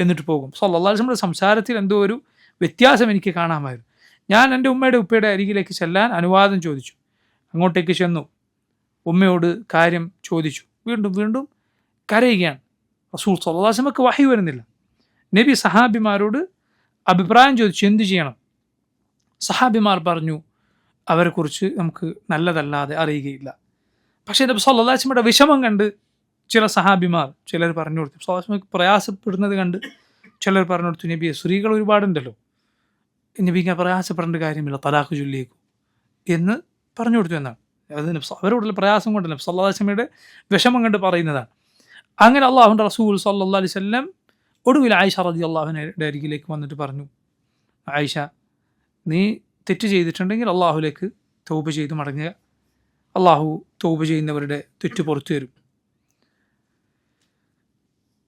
എന്നിട്ട് പോകും. സല്ലല്ലാഹു അലൈഹി വസല്ലം സംസാരത്തിൽ എന്തോ ഒരു വ്യത്യാസം എനിക്ക് കാണാമായിരുന്നു. ഞാൻ എൻ്റെ ഉപ്പയുടെ അരികിലേക്ക് ചെല്ലാൻ അനുവാദം ചോദിച്ചു. അങ്ങോട്ടേക്ക് ചെന്നു, ഉമ്മയോട് കാര്യം ചോദിച്ചു. വീണ്ടും കരയുകയാണ്. റസൂൽ സല്ലല്ലാഹു അലൈഹി വസല്ലമക്ക് വഹി വരുന്നില്ല. നബി സഹാബിമാരോട് അഭിപ്രായം ചോദിച്ചു, എന്തു ചെയ്യണം? സഹാബിമാർ പറഞ്ഞു, അവരെക്കുറിച്ച് നമുക്ക് നല്ലതല്ലാതെ അറിയുകയില്ല. പക്ഷേ നബി സല്ലല്ലാഹു അലൈഹി വസല്ലമയുടെ വിഷമം കണ്ട് ചില സഹാബിമാർ ചിലർ പറഞ്ഞു കൊടുത്തു. സല്ലല്ലാഹു അലൈഹി വസല്ലമക്ക് പ്രയാസപ്പെടുന്നത് കണ്ട് ചിലർ പറഞ്ഞു കൊടുത്തു, നബിയെ സ്ത്രീകൾ ഒരുപാടുണ്ടല്ലോ, നബി ഇങ്ങനെ പ്രയാസപ്പെടേണ്ട കാര്യമില്ല, തലാഖ് ചൊല്ലിയേക്കും എന്ന് പറഞ്ഞു കൊടുത്തു എന്നാണ്. അത് അവരോടുള്ള പ്രയാസം കൊണ്ട് നബി സല്ലല്ലാഹു അലൈഹി വസല്ലമയുടെ വിഷമം കണ്ട് പറയുന്നതാണ്. അങ്ങനെ അല്ലാഹുവിൻ്റെ റസൂൽ സല്ലല്ലാഹു അലൈഹി വസല്ലം ഒടുവിൽ ആയിഷ റളിയല്ലാഹു അൻഹയുടെ അരികിലേക്ക് വന്നിട്ട് പറഞ്ഞു, ആയിഷ, നീ തെറ്റ് ചെയ്തിട്ടുണ്ടെങ്കിൽ അള്ളാഹുലേക്ക് തൗബ ചെയ്ത് മടങ്ങുക, അള്ളാഹു തൗബ ചെയ്യുന്നവരുടെ തെറ്റ് പുറത്തു തരും,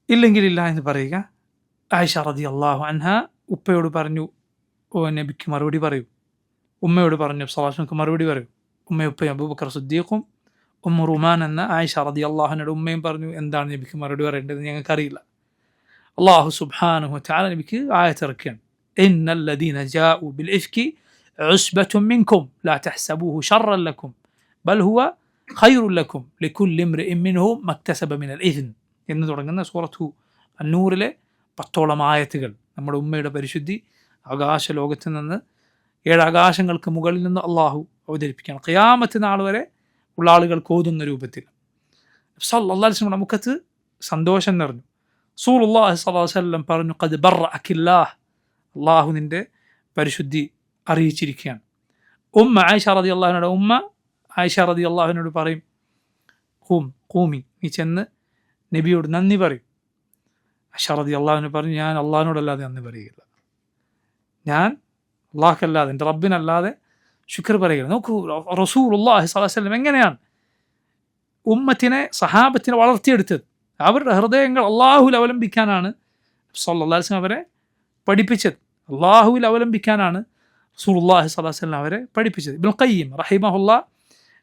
ഇല്ലെങ്കിലില്ല എന്ന് പറയുക. ആയിഷ റളിയല്ലാഹു അൻഹ ഉപ്പയോട് പറഞ്ഞു, ഓ നബിക്ക് മറുപടി പറയൂ. ഉമ്മയോട് പറഞ്ഞു, സല്ലല്ലാഹു അലൈഹി വസല്ലം മറുപടി പറയൂ. ഉമ്മയും ഉപ്പയും അബൂബക്കർ സിദ്ദീഖും ഉമ്മു റുമാൻ എന്ന ആയിഷ റളിയല്ലാഹു അൻഹയുടെ ഉമ്മയും പറഞ്ഞു, എന്താണ് നബിക്ക് മറുപടി പറയേണ്ടത്, ഞങ്ങൾക്കറിയില്ല. അള്ളാഹു സുബ്ഹാനഹു വ തആല നബിക്ക് ആയത്ത് ഇറക്കുകയാണ്, ഇന്നൽ ലദീന ജാഉ ബിൽ ഇഫ്കി ഉസ്ബത്തും മിൻകും ലാ തഹ്സബൂഹു ശർറൻ ലക്കും ബൽ ഹുവ ഖൈറുൻ ലക്കും ലികുല്ലി ഇംറിഇൻ മിൻഹും മക്തസബ മിനൽ ഇസ്ം എന്ന് തുടങ്ങുന്ന സൂറത്തു അന്നൂറിലെ 10ഓളം ആയത്തുകൾ നമ്മുടെ ഉമ്മയുടെ പരിശുദ്ധി ആകാശ ലോകത്ത് നിന്ന് 7 ആകാശങ്ങൾക്ക് മുകളിൽ നിന്ന് അള്ളാഹു അവതരിപ്പിക്കുകയാണ്. ഖിയാമത്ത് നാൾ വരെ ഉള്ള ആളുകൾക്ക് ഓതുന്ന രൂപത്തിൽ. സല്ലല്ലാഹു അലൈഹി വസല്ലം മുഖത്ത് സന്തോഷം നിറഞ്ഞു. റസൂലുള്ളാഹി സ്വല്ലല്ലാഹു അലൈഹി വസല്ലം പറഞ്ഞു, ഖദ് ബറഅകില്ലാഹ്, അള്ളാഹു നിൻ്റെ പരിശുദ്ധി അറിയിച്ചിരിക്കുകയാണ്. ഉമ്മ ആയിഷ റളിയല്ലാഹു അൻഹയുടെ ഉമ്മ ആയിഷ റളിയല്ലാഹു അൻഹയോട് പറയും, ഖൂമി, നീ ചെന്ന് നബിയോട് നന്ദി പറയും. ആയിഷ റളിയല്ലാഹു അൻഹ പറഞ്ഞു, ഞാൻ അള്ളാഹിനോടല്ലാതെ നന്ദി പറയുകയില്ല, ഞാൻ അള്ളാഹ്ക്കല്ലാതെ എൻ്റെ റബ്ബിനല്ലാതെ ശുക്ർ പറയുകയില്ല. നോക്കൂ, റസൂലുള്ളാഹി സ്വല്ലല്ലാഹു അലൈഹി വസല്ലം എങ്ങനെയാണ് സഹാബത്തിനെ വളർത്തിയെടുത്തത്. അവരുടെ ഹൃദയങ്ങൾ അള്ളാഹുവിൽ അവലംബിക്കാനാണ് സല്ലല്ലാഹു അലൈഹി വസല്ലം അവരെ പഠിപ്പിച്ചത്. അള്ളാഹുവിൽ അവലംബിക്കാനാണ് റസൂലുള്ളാഹി സ്വല്ലല്ലാഹു അലൈഹി വസല്ലം അവരെ പഠിപ്പിച്ചത്. ഇബ്നുൽ ഖയ്യിം റഹിമഹുല്ലാഹ്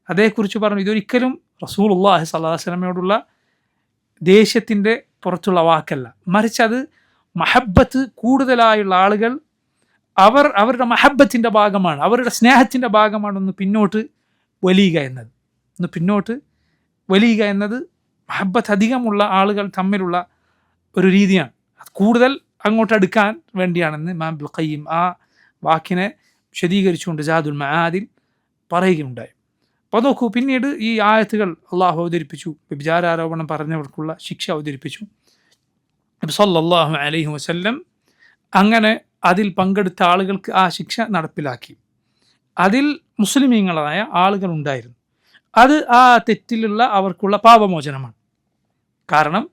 അതേക്കുറിച്ച് പറഞ്ഞു, ഇതൊരിക്കലും റസൂലുള്ളാഹി സ്വല്ലല്ലാഹു അലൈഹി വസല്ലമയോടുള്ള ദേഷ്യത്തിൻ്റെ പുറത്തുള്ള വാക്കല്ല, മറിച്ച് അത് മഹബ്ബത്ത് കൂടുതലായുള്ള ആളുകൾ അവരുടെ മഹബ്ബത്തിൻ്റെ ഭാഗമാണ്, അവരുടെ സ്നേഹത്തിൻ്റെ ഭാഗമാണ് ഒന്ന് പിന്നോട്ട് വലിയുക എന്നത് മഹബ്ബത്ത് അധികമുള്ള ആളുകൾ തമ്മിലുള്ള ഒരു രീതിയാണ്. അത് കൂടുതൽ അങ്ങോട്ട് അടുക്കാൻ വേണ്ടിയാണെന്ന് ഇമാം ഇബ്നുൽ ഖയ്യിം ആ വാക്കിനെ വിശദീകരിച്ചുകൊണ്ട് സാദുൽ മആദിൽ പറയുകയുണ്ടായി. അപ്പോൾ നോക്കൂ, പിന്നീട് ഈ ആയത്തുകൾ അള്ളാഹു അവതരിപ്പിച്ചു. വ്യഭിചാരാരോപണം പറഞ്ഞവർക്കുള്ള ശിക്ഷ അവതരിപ്പിച്ചു. നബി സല്ലല്ലാഹു അലൈഹി വസല്ലം അങ്ങനെ അതിൽ പങ്കെടുത്ത ആളുകൾക്ക് ആ ശിക്ഷ നടപ്പിലാക്കി. അതിൽ മുസ്ലിമീങ്ങളായ ആളുകൾ ഉണ്ടായിരുന്നു. അത് ആ തെറ്റിലുള്ള അവർക്കുള്ള പാപമോചനമാണ്. കാരണം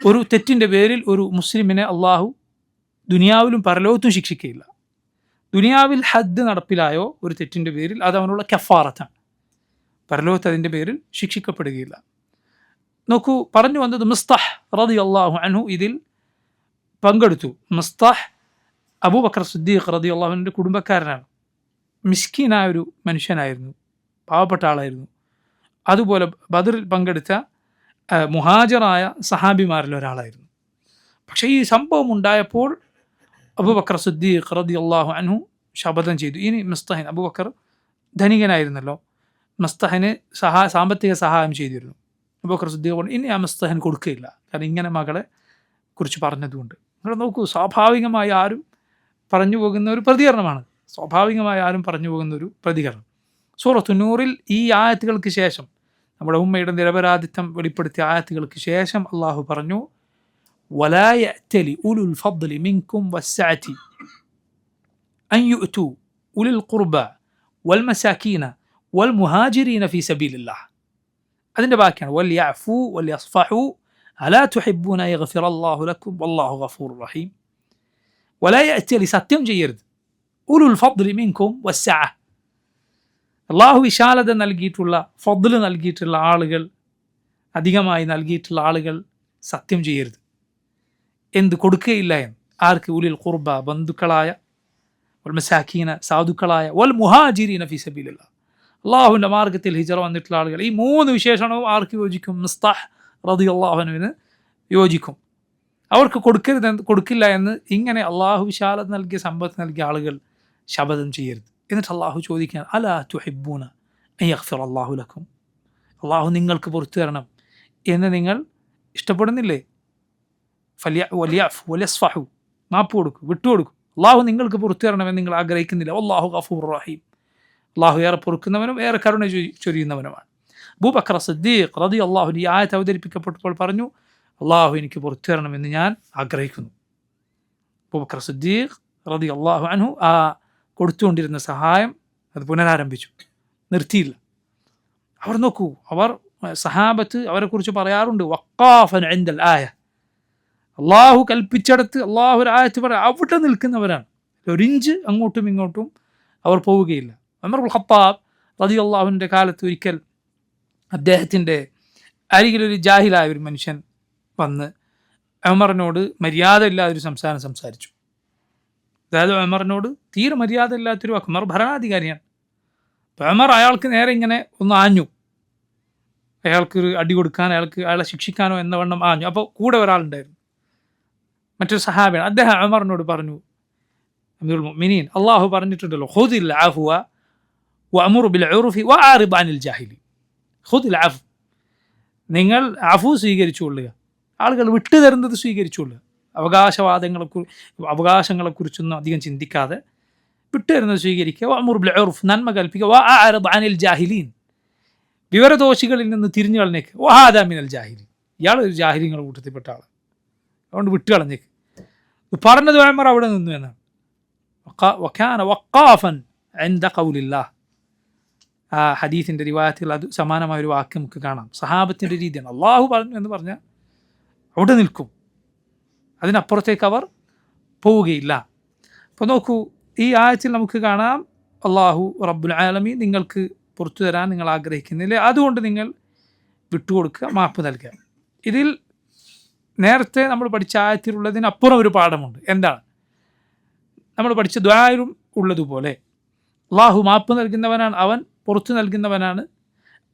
ഒരു തെറ്റിൻ്റെ പേരിൽ ഒരു മുസ്ലിമിനെ അള്ളാഹു ദുനിയാവിലും പരലോകത്തും ശിക്ഷിക്കുകയില്ല. ദുനിയാവിൽ ഹദ് നടപ്പിലായോ ഒരു തെറ്റിൻ്റെ പേരിൽ അത് അവനുള്ള കഫാറത്താണ്, പരലോകത്ത് അതിൻ്റെ പേരിൽ ശിക്ഷിക്കപ്പെടുകയില്ല. നോക്കൂ, പറഞ്ഞു വന്നത് മിസ്തഹ് റളിയല്ലാഹു അൻഹു ഇതിൽ പങ്കെടുത്തു. മിസ്തഹ് അബൂബക്കർ സിദ്ദീഖ് റളിയല്ലാഹു അൻഹുവിൻ്റെ കുടുംബക്കാരനാണ്. മിസ്കീനായ ഒരു മനുഷ്യനായിരുന്നു, പാവപ്പെട്ട ആളായിരുന്നു. അതുപോലെ ബദറിൽ പങ്കെടുത്ത മുഹാജിറായ സഹാബിമാരിൽ ഒരാളായിരുന്നു. പക്ഷേ ഈ സംഭവം ഉണ്ടായപ്പോൾ അബൂബക്കർ സിദ്ദീഖ് റളിയല്ലാഹു അൻഹു ശപഥം ചെയ്തു, ഇനി മിസ്തഹിൻ, അബൂബക്കർ ധനികനായിരുന്നല്ലോ, മിസ്തഹിന് സാമ്പത്തിക സഹായം ചെയ്തിരുന്നു. അബൂബക്കർ സിദ്ദീഖ് പറഞ്ഞു, ഇനി ആ മിസ്തഹിൻ കൊടുക്കുകയില്ല, കാരണം ഇങ്ങനെ മകളെ കുറിച്ച് പറഞ്ഞതുകൊണ്ട്. നിങ്ങൾ നോക്കൂ, സ്വാഭാവികമായി ആരും പറഞ്ഞു പോകുന്ന ഒരു പ്രതികരണമാണ്, സൂറത്തു നൂറിൽ ഈ ആയത്തുകൾക്ക് ശേഷം, നമ്മുടെ ഉമ്മയുടെ നിരപരാധിത്വം വെളിപ്പെടുത്തിയ ആയത്തുകൾക്ക് ശേഷം അള്ളാഹു പറഞ്ഞു, വലാ യഅ്തലി ഉലുൽ ഫദ്ലി മിൻകും വസ്സഅതി അൻ യുഅ്തു ഉലിൽ ഖുർബ വൽ മസാകീന വൽ മുഹാജിരീന ഫീ സബീലില്ലാഹ്. അതിൻ്റെ ബാക്കിയാണ് വൽയഅഫു വൽയസ്ഫഹു അലാ തുഹിബ്ബൂന യഗ്ഫിറല്ലാഹു ലക്കും വല്ലാഹു ഗഫൂറുർ റഹീം. വലാ യഅ്തലി, സത്യം ചെയ്യരുത്, ഉലുൽ ഫദ്ലി മിൻകും വസ്സഅ, അള്ളാഹു വിശാലത നൽകിയിട്ടുള്ള, ഫദ്ല് നൽകിയിട്ടുള്ള ആളുകൾ, അധികമായി നൽകിയിട്ടുള്ള ആളുകൾ സത്യം ചെയ്യരുത്. എന്ത് കൊടുക്കുകയില്ല എന്ന്? ആർക്ക്? ഉലിൽ ഖുർബ, ബന്ധുക്കളായ, വൽ മസാകീന, സാധുക്കളായ, വൽ മുഹാജിരീന ഫീ സബീലില്ലാഹ്, അള്ളാഹുവിൻ്റെ മാർഗത്തിൽ ഹിജറ വന്നിട്ടുള്ള ആളുകൾ. ഈ മൂന്ന് വിശേഷണവും ആർക്ക് യോജിക്കും? മിസ്തഹ് റളിയല്ലാഹു അൻഹുവിന് യോജിക്കും. അവർക്ക് കൊടുക്കില്ല എന്ന് ഇങ്ങനെ അള്ളാഹു വിശാലത നൽകിയ, സമ്പത്ത് നൽകിയ ആളുകൾ ശപഥം ചെയ്യരുത്. എന്നിട്ട് അള്ളാഹു ചോദിക്കാൻ, അലാ തുഹിബ്ബൂന അൻ യഗ്ഫിറല്ലാഹു ലക്കും, അള്ളാഹു നിങ്ങൾക്ക് പുറത്തു തരണം എന്ന് നിങ്ങൾ ഇഷ്ടപ്പെടുന്നില്ലേ? വൽയഅഫു വൽയസ്ഫഹു, മാപ്പ് കൊടുക്കും, വിട്ടുകൊടുക്കും. അള്ളാഹു നിങ്ങൾക്ക് പുറത്തു തരണമെന്ന് നിങ്ങൾ ആഗ്രഹിക്കുന്നില്ല. വല്ലാഹു ഗഫൂറുർ റഹീം, അള്ളാഹു ഏറെ പൊറുക്കുന്നവനും ഏറെ കരുണ ചൊരിയുന്നവനുമാണ്. അബൂബക്കർ സിദ്ദീഖ് റളിയല്ലാഹു അൻഹു ഈ ആയത്ത് അവതരിപ്പിക്കപ്പെട്ടപ്പോൾ പറഞ്ഞു, അള്ളാഹു എനിക്ക് പുറത്തു തരണമെന്ന് ഞാൻ ആഗ്രഹിക്കുന്നു. അബൂബക്കർ സിദ്ദീഖ് റളിയല്ലാഹു അൻഹു ആ കൊടുത്തുകൊണ്ടിരുന്ന സഹായം അത് പുനരാരംഭിച്ചു, നിർത്തിയില്ല. അവർ നോക്കൂ, സഹാബത്ത് അവരെക്കുറിച്ച് പറയാറുണ്ട്, വഖാഫൻ ഇൻദൽ ആയ, അള്ളാഹു കൽപ്പിച്ചെടുത്ത് അള്ളാഹു ഒരു ആയത്ത് പറയാം, അവിടെ നിൽക്കുന്നവരാണ്, ഒരിഞ്ച് അങ്ങോട്ടും ഇങ്ങോട്ടും അവർ പോവുകയില്ല. ഉമർ ഇബ്നുൽ ഖത്താബ് റളിയല്ലാഹു അൻഹുവിൻ്റെ കാലത്ത് ഒരിക്കൽ അദ്ദേഹത്തിൻ്റെ അരികിലൊരു ജാഹിലായ ഒരു മനുഷ്യൻ വന്ന് ഉമറിനോട് മര്യാദ ഇല്ലാതൊരു സംസാരിച്ചു. അതായത് ഉമറിനോട് തീരെ മര്യാദ ഇല്ലാത്തൊരു വാക്ക്. ഉമർ ഭരണാധികാരിയാണ്. അപ്പോൾ ഉമർ അയാൾക്ക് നേരെ ഇങ്ങനെ ഒന്ന് ആഞ്ഞു, അയാൾക്കൊരു അടി കൊടുക്കാൻ, അയാളെ ശിക്ഷിക്കാനോ എന്ന വണ്ണം ആഞ്ഞു. അപ്പോൾ കൂടെ ഒരാളുണ്ടായിരുന്നു, മറ്റൊരു സഹാബിയാണ്. അദ്ദേഹം ഉമറിനോട് പറഞ്ഞു, അമീറുൽ മുഅ്മിനീൻ, അള്ളാഹു പറഞ്ഞിട്ടുണ്ടല്ലോ, ഖുദിൽ അഫ്വ വഅമുർ ബിൽ ഉർഫി വഅറിദ് അനിൽ ജാഹിലി. ഖുദിൽ അഫ്വ്, നിങ്ങൾ അഫു സ്വീകരിച്ചുകൊള്ളുക, ആളുകൾ വിട്ടുതരുന്നത് സ്വീകരിച്ചുകൊള്ളുക, അവകാശങ്ങളെക്കുറിച്ചൊന്നും അധികം ചിന്തിക്കാതെ വിട്ടുതരുന്നത് സ്വീകരിക്കുക. വഅമുർ ബിൽ ഉർഫ്, നന്മ കൽപ്പിക്കുക. വഅറിദ് അനിൽ ജാഹിലീൻ, വിവരദോഷികളിൽ നിന്ന് തിരിഞ്ഞു കളഞ്ഞേക്ക്. വഹാദാ മിനൽ ജാഹിലീൻ, ഇയാൾ ഒരു ജാഹിലീങ്ങളുടെ കൂട്ടത്തിൽപ്പെട്ട ആൾ, അതുകൊണ്ട് വിട്ടു കളഞ്ഞേക്ക്. പറഞ്ഞത് ഉമർ അവിടെ നിന്നു എന്നാണ്. വകാന വഖാഫൻ ഇൻദ ഖൗലില്ലാഹ്. ആ ഹദീസിൻ്റെ റിവായത്തിൽ അത് സമാനമായൊരു വാക്ക് നമുക്ക് കാണാം. സഹാബത്തിൻ്റെ രീതിയാണ്, അള്ളാഹു പറഞ്ഞു എന്ന് പറഞ്ഞാൽ അവിടെ നിൽക്കും, അതിനപ്പുറത്തേക്ക് അവർ പോവുകയില്ല. അപ്പോൾ നോക്കൂ, ഈ ആയത്തിൽ നമുക്ക് കാണാം, അള്ളാഹു റബ്ബുൽ ആലമീൻ നിങ്ങൾക്ക് പുറത്തു തരാൻ നിങ്ങൾ ആഗ്രഹിക്കുന്നില്ലേ, അതുകൊണ്ട് നിങ്ങൾ വിട്ടുകൊടുക്കുക, മാപ്പ് നൽകുക. ഇതിൽ നേരത്തെ നമ്മൾ പഠിച്ച ആയത്തിലുള്ളതിനപ്പുറം ഒരു പാഠമുണ്ട്. എന്താണ്? നമ്മൾ പഠിച്ച ദുആയിലും ഉള്ളതുപോലെ അള്ളാഹു മാപ്പ് നൽകുന്നവനാണ്, അവൻ പുറത്തു നൽകുന്നവനാണ്,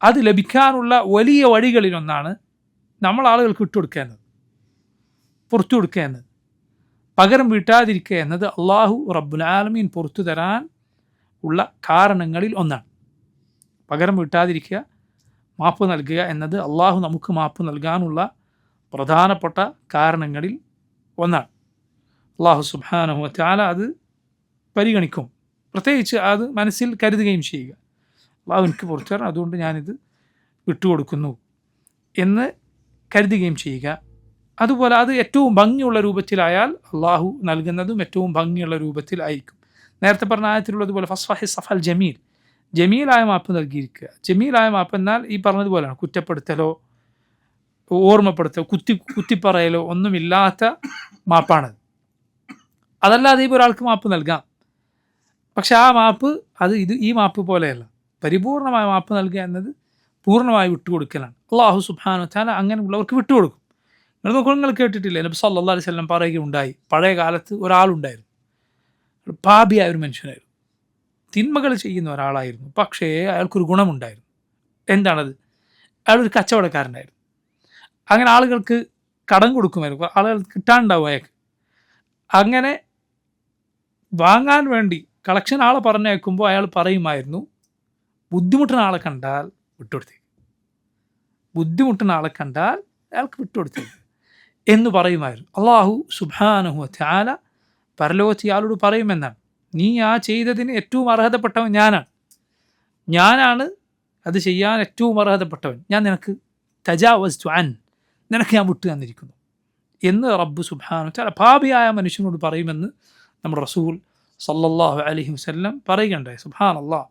അത് ലഭിക്കാനുള്ള വലിയ വഴികളിലൊന്നാണ് നമ്മൾ ആളുകൾക്ക് വിട്ടുകൊടുക്കുക എന്നത്, പുറത്തു കൊടുക്കുക എന്നത്, പകരം വീട്ടാതിരിക്കുക എന്നത് അള്ളാഹു റബ്ബുൽ ആലമീൻ പുറത്തു തരാൻ ഉള്ള കാരണങ്ങളിൽ ഒന്നാണ്. പകരം വീട്ടാതിരിക്കുക, മാപ്പ് നൽകുക എന്നത് അള്ളാഹു നമുക്ക് മാപ്പ് നൽകാനുള്ള പ്രധാനപ്പെട്ട കാരണങ്ങളിൽ ഒന്നാണ്. അള്ളാഹു സുബ്ഹാനഹു വ തആല അത് പരിഗണിക്കും, പ്രത്യേകിച്ച് അത് മനസ്സിൽ കരുതുകയും ചെയ്യുക. അള്ളാഹു എനിക്ക് പുറത്തു തരണം, അതുകൊണ്ട് ഞാനിത് വിട്ടുകൊടുക്കുന്നു എന്ന് കരുതുകയും ചെയ്യുക. അതുപോലെ അത് ഏറ്റവും ഭംഗിയുള്ള രൂപത്തിലായാൽ അള്ളാഹു നൽകുന്നതും ഏറ്റവും ഭംഗിയുള്ള രൂപത്തിലായിരിക്കും. നേരത്തെ പറഞ്ഞ ആയത്തിലുള്ളതുപോലെ ഫസ്ഫഹി സഫൽ ജമീൽ, ജമീലായ മാപ്പ് നൽകിയിരിക്കുക. ജമീലായ മാപ്പ് എന്നാൽ ഈ പറഞ്ഞതുപോലെയാണ്, കുറ്റപ്പെടുത്തലോ ഓർമ്മപ്പെടുത്തലോ കുത്തിപ്പറയലോ ഒന്നുമില്ലാത്ത മാപ്പാണത്. അതല്ലാതെ ഇപ്പോൾ ഒരാൾക്ക് മാപ്പ് നൽകാം, പക്ഷെ ആ മാപ്പ് ഈ മാപ്പ് പോലെയല്ല. പരിപൂർണമായ മാപ്പ് നൽകുക എന്നത് പൂർണ്ണമായി വിട്ടുകൊടുക്കലാണ്. അള്ളാഹു സുബ്ഹാനഹു വ തആല അങ്ങനെയുള്ളവർക്ക് വിട്ടുകൊടുക്കും. നിങ്ങൾ കേട്ടിട്ടില്ലേ, നബി സല്ലല്ലാഹു അലൈഹി വസല്ലം പറയുകയുണ്ടായി, പഴയ കാലത്ത് ഒരാളുണ്ടായിരുന്നു, പാപിയായ ഒരു മനുഷ്യനായിരുന്നു, തിന്മകൾ ചെയ്യുന്ന ഒരാളായിരുന്നു. പക്ഷേ അയാൾക്കൊരു ഗുണമുണ്ടായിരുന്നു. എന്താണത്? അയാളൊരു കച്ചവടക്കാരനായിരുന്നു. അങ്ങനെ ആളുകൾക്ക് കടം കൊടുക്കുമായിരുന്നു, ആളുകൾക്ക് കിട്ടാനുണ്ടാവും അയാൾക്ക്. അങ്ങനെ വാങ്ങാൻ വേണ്ടി കളക്ഷൻ ആളെ പറഞ്ഞേക്കുമ്പോൾ അയാൾ പറയുമായിരുന്നു, ബുദ്ധിമുട്ടുന്ന ആളെ കണ്ടാൽ വിട്ടുകൊടുത്തേക്ക്, ബുദ്ധിമുട്ടുന്ന ആളെ കണ്ടാൽ അയാൾക്ക് വിട്ടുകൊടുത്തേക്ക് എന്ന് പറയുമായിരുന്നു. അള്ളാഹു സുബ്ഹാനഹു വ തആല പരലോകത്ത് ഇയാളോട് പറയുമെന്നാണ്, നീ ആ ചെയ്തതിന് ഏറ്റവും അർഹതപ്പെട്ടവൻ ഞാനാണ് അത് ചെയ്യാൻ ഏറ്റവും അർഹതപ്പെട്ടവൻ, ഞാൻ നിനക്ക് തജാവസ്തു അൻ, നിനക്ക് ഞാൻ വിട്ടു തന്നിരിക്കുന്നു എന്ന് റബ്ബ് സുബ്ഹാനഹു വ തആല പാപിയായ മനുഷ്യനോട് പറയുമെന്ന് നമ്മുടെ റസൂൽ സല്ലല്ലാഹു അലൈഹി വസല്ലം പറയുകയുണ്ടായി. സുബ്ഹാനല്ലാഹ്.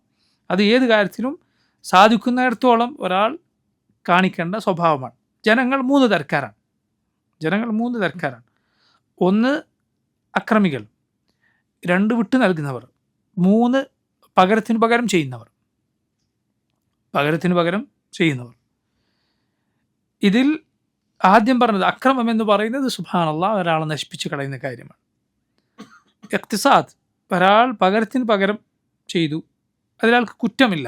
അത് ഏത് കാര്യത്തിലും സാധിക്കുന്നിടത്തോളം ഒരാൾ കാണിക്കേണ്ട സ്വഭാവമാണ്. ജനങ്ങൾ മൂന്ന് തരക്കാരാണ്. ഒന്ന് അക്രമികൾ, രണ്ട് വിട്ടു നൽകുന്നവർ, മൂന്ന് പകരത്തിന് പകരം ചെയ്യുന്നവർ. ഇതിൽ ആദ്യം പറഞ്ഞത് അക്രമം എന്ന് പറയുന്നത് സുബ്ഹാനല്ലാഹ് ഒരാളെ നശിപ്പിച്ച് കളയുന്ന കാര്യമാണ്. ഇഖ്തിസാദ്, ഒരാൾ പകരത്തിന് പകരം ചെയ്തു, അതിലയാൾക്ക് കുറ്റമില്ല.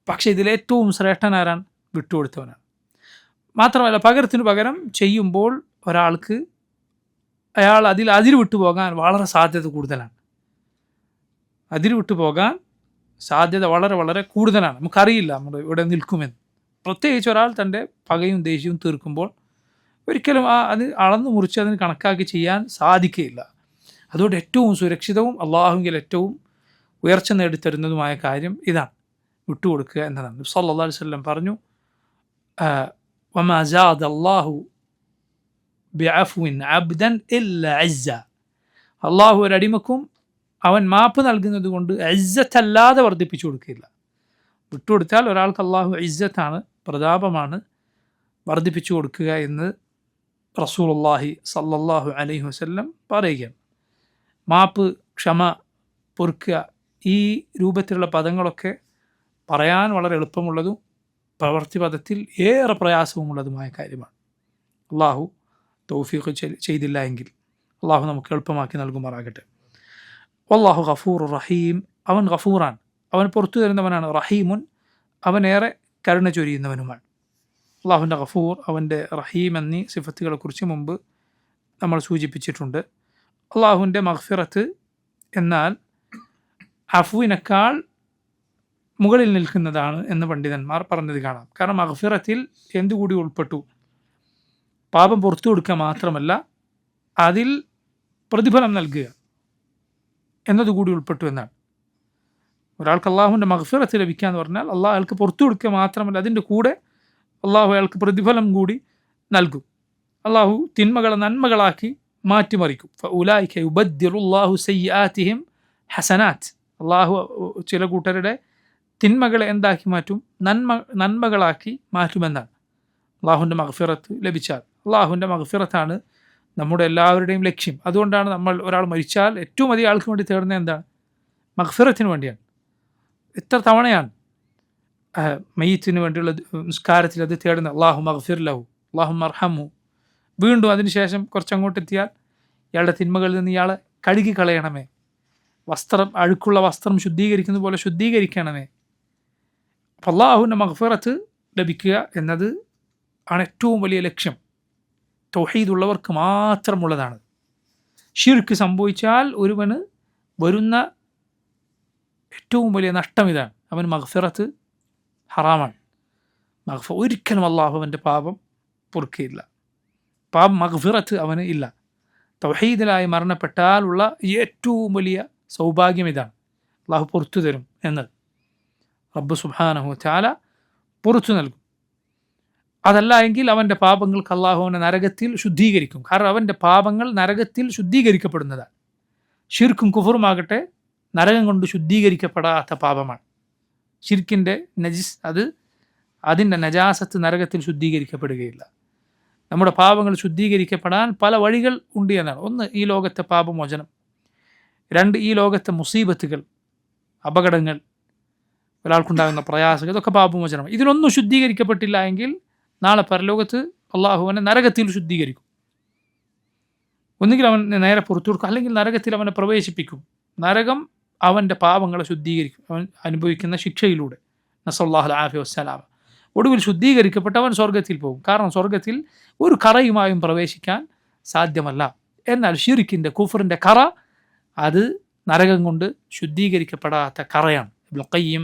പക്ഷേ ഇതിലേറ്റവും ശ്രേഷ്ഠനാരാണ്? വിട്ടുകൊടുത്തവനാണ്. മാത്രമല്ല പകരത്തിന് പകരം ചെയ്യുമ്പോൾ ഒരാൾക്ക് അയാൾ അതിൽ വിട്ടുപോകാൻ വളരെ സാധ്യത കൂടുതലാണ്. സാധ്യത വളരെ വളരെ കൂടുതലാണ്. നമുക്കറിയില്ല നമ്മൾ ഇവിടെ നിൽക്കുമെന്ന്. പ്രത്യേകിച്ച് ഒരാൾ തൻ്റെ പകയും ദേഷ്യവും തീർക്കുമ്പോൾ ഒരിക്കലും അത് അളന്നു മുറിച്ച് അതിന് കണക്കാക്കി ചെയ്യാൻ സാധിക്കുകയില്ല. അതുകൊണ്ട് ഏറ്റവും സുരക്ഷിതവും അള്ളാഹുവിൽ ഏറ്റവും ഉയർച്ച നേടിത്തരുന്നതുമായ കാര്യം ഇതാണ്, വിട്ടുകൊടുക്കുക എന്നതാണ്. നബി സല്ലല്ലാഹു അലൈഹി വസല്ലം പറഞ്ഞു, വമാ സാദ അല്ലാഹു ബിഅഫ്വിൻ അബ്ദൻ ഇല്ലാ ഇസ്സ. അള്ളാഹു ഒരടിമക്കും അവൻ മാപ്പ് നൽകുന്നത് കൊണ്ട് ഇസ്സത്തല്ലാതെ വർദ്ധിപ്പിച്ചു കൊടുക്കില്ല. വിട്ടുകൊടുത്താൽ ഒരാൾക്ക് അള്ളാഹു ഇസ്സത്താണ്, പ്രതാപമാണ് വർദ്ധിപ്പിച്ചു കൊടുക്കുക എന്ന് റസൂലുള്ളാഹി സല്ലല്ലാഹു അലൈഹി വസല്ലം പറയുകയാണ്. മാപ്പ്, ക്ഷമ, പൊറുക്കുക, ഈ രൂപത്തിലുള്ള പദങ്ങളൊക്കെ പറയാൻ വളരെ എളുപ്പമുള്ളതും പ്രവൃത്തിപദത്തിൽ ഏറെ പ്രയാസവുമുള്ളതുമായ കാര്യമാണ്. അള്ളാഹു തൗഫീഖ് ചെയ്തില്ല എങ്കിൽ അള്ളാഹു നമുക്ക് എളുപ്പമാക്കി നൽകുമാറാകട്ടെ. വല്ലാഹു ഗഫൂർ റഹീം, അവൻ ഗഫൂറാൻ, അവൻ പുറത്തു തരുന്നവനാണ്. റഹീമുൻ, അവൻ ഏറെ കരുണ ചൊരിയുന്നവനുമാണ്. അള്ളാഹുവിൻ്റെ ഗഫൂർ, അവൻ്റെ റഹീം എന്നീ സിഫത്തുകളെക്കുറിച്ച് മുമ്പ് നമ്മൾ സൂചിപ്പിച്ചിട്ടുണ്ട്. അള്ളാഹുവിൻ്റെ മഗ്ഫിറത്ത് എന്നാൽ അഫുവിനേക്കാൾ മുകളിൽ നിൽക്കുന്നതാണ് എന്ന് പണ്ഡിതന്മാർ പറഞ്ഞത് കാണാം. കാരണം മഗ്ഫിറത്തിൽ എന്തുകൂടി ഉൾപ്പെട്ടു? പാപം പുറത്തു കൊടുക്കുക മാത്രമല്ല, അതിൽ പ്രതിഫലം നൽകുക എന്നതുകൂടി ഉൾപ്പെട്ടു എന്നാണ്. ഒരാൾക്ക് അള്ളാഹുവിൻ്റെ മഗ്ഫിറത്ത് ലഭിക്കുക എന്ന് പറഞ്ഞാൽ അള്ളാഹു അയാൾക്ക് പുറത്തു കൊടുക്കുക മാത്രമല്ല, അതിൻ്റെ കൂടെ അള്ളാഹു അയാൾക്ക് പ്രതിഫലം കൂടി നൽകും. അള്ളാഹു തിന്മകളെ നന്മകളാക്കി മാറ്റിമറിക്കും. ഫഉലൈക യുബദ്ദിലുല്ലാഹു സയ്യിആതിഹിം ഹസനാത്ത്. അള്ളാഹു ചില കൂട്ടരുടെ തിന്മകളെ എന്താക്കി മാറ്റും? നന്മകളാക്കി മാറ്റുമെന്നാണ്. അള്ളാഹുവിൻ്റെ മഗ്ഫിറത്ത് ലഭിച്ചാൽ, അള്ളാഹുവിൻ്റെ മഗ്ഫിറത്താണ് നമ്മുടെ എല്ലാവരുടെയും ലക്ഷ്യം. അതുകൊണ്ടാണ് നമ്മൾ ഒരാൾ മരിച്ചാൽ ഏറ്റവും അധികം ആൾക്ക് വേണ്ടി തേടുന്നത് എന്താണ്? മഗ്ഫിറത്തിന് വേണ്ടിയാണ്. എത്ര തവണയാണ് മയ്യിത്തിന് വേണ്ടിയുള്ള നിസ്കാരത്തിൽ അത് തേടുന്നത്? അല്ലാഹു മഗ്ഫിർ ലഹു, അല്ലാഹു മർഹമു. വീണ്ടും അതിനുശേഷം കുറച്ചങ്ങോട്ടെത്തിയാൽ ഇയാളുടെ തിന്മകളിൽ നിന്ന് ഇയാളെ കഴുകി കളയണമേ, അഴുക്കുള്ള വസ്ത്രം ശുദ്ധീകരിക്കുന്ന പോലെ ശുദ്ധീകരിക്കണമേ അപ്പോൾ അള്ളാഹുവിൻ്റെ മഗ്ഫിറത്ത് ലഭിക്കുക എന്നത് ആണ് ഏറ്റവും വലിയ ലക്ഷ്യം. തൗഹീദുള്ളവർക്ക് മാത്രമുള്ളതാണ്. ഷിർക്ക് സംഭവിച്ചാൽ ഒരുവന് വരുന്ന ഏറ്റവും വലിയ നഷ്ടം ഇതാണ്, അവന് മഗ്ഫിറത്ത് ഹറാമാണ്. ഒരിക്കലും അള്ളാഹു അവൻ്റെ പാപം പൊറുക്കുകയില്ല. മഗ്ഫിറത്ത് അവന് ഇല്ല. തൗഹീദിലായി മരണപ്പെട്ടാലുള്ള ഏറ്റവും വലിയ സൗഭാഗ്യം ഇതാണ്, അള്ളാഹു പുറത്തു തരും എന്നത്. റബ്ബ് സുബ്ഹാനഹു വ തആല പുറത്തു നൽകും. അതല്ല എങ്കിൽ അവൻ്റെ പാപങ്ങൾക്ക് അള്ളാഹു അവനെ നരകത്തിൽ ശുദ്ധീകരിക്കും. കാരണം അവൻ്റെ പാപങ്ങൾ നരകത്തിൽ ശുദ്ധീകരിക്കപ്പെടുന്നതാണ്. ഷിർക്കും കുഫറുമാകട്ടെ നരകം കൊണ്ട് ശുദ്ധീകരിക്കപ്പെടാത്ത പാപമാണ്. ഷിർക്കിൻ്റെ നജിസ്, അതിൻ്റെ നജാസത്ത് നരകത്തിൽ ശുദ്ധീകരിക്കപ്പെടുകയില്ല. നമ്മുടെ പാപങ്ങൾ ശുദ്ധീകരിക്കപ്പെടാൻ പല വഴികൾ ഉണ്ട് എന്നാണ്. ഒന്ന്, ഈ ലോകത്തെ പാപമോചനം. രണ്ട്, ഈ ലോകത്തെ മുസീബത്തുകൾ, അപകടങ്ങൾ, ഒരാൾക്കുണ്ടാകുന്ന പ്രയാസങ്ങൾ, ഇതൊക്കെ പാപമോചനം. ഇതിലൊന്നും ശുദ്ധീകരിക്കപ്പെട്ടില്ല എങ്കിൽ നാളെ പരലോകത്ത് അള്ളാഹു അവനെ നരകത്തിൽ ശുദ്ധീകരിക്കും. ഒന്നുകിൽ അവൻ നേരെ പുറത്തു കൊടുക്കും, അല്ലെങ്കിൽ നരകത്തിൽ അവനെ പ്രവേശിപ്പിക്കും. നരകം അവൻ്റെ പാപങ്ങളെ ശുദ്ധീകരിക്കും, അവൻ അനുഭവിക്കുന്ന ശിക്ഷയിലൂടെ. നസല്ലാഹുൽ ആഫിയ വസ്സലാമ. ഒടുവിൽ ശുദ്ധീകരിക്കപ്പെട്ട് അവൻ സ്വർഗത്തിൽ പോകും. കാരണം സ്വർഗത്തിൽ ഒരു കറയുമായും പ്രവേശിക്കാൻ സാധ്യമല്ല. എന്നാൽ ഷിർക്കിൻ്റെ, കുഫറിൻ്റെ കറ അത് നരകം കൊണ്ട് ശുദ്ധീകരിക്കപ്പെടാത്ത കറയാണ്. ഇബ്നുൽ ഖയ്യിം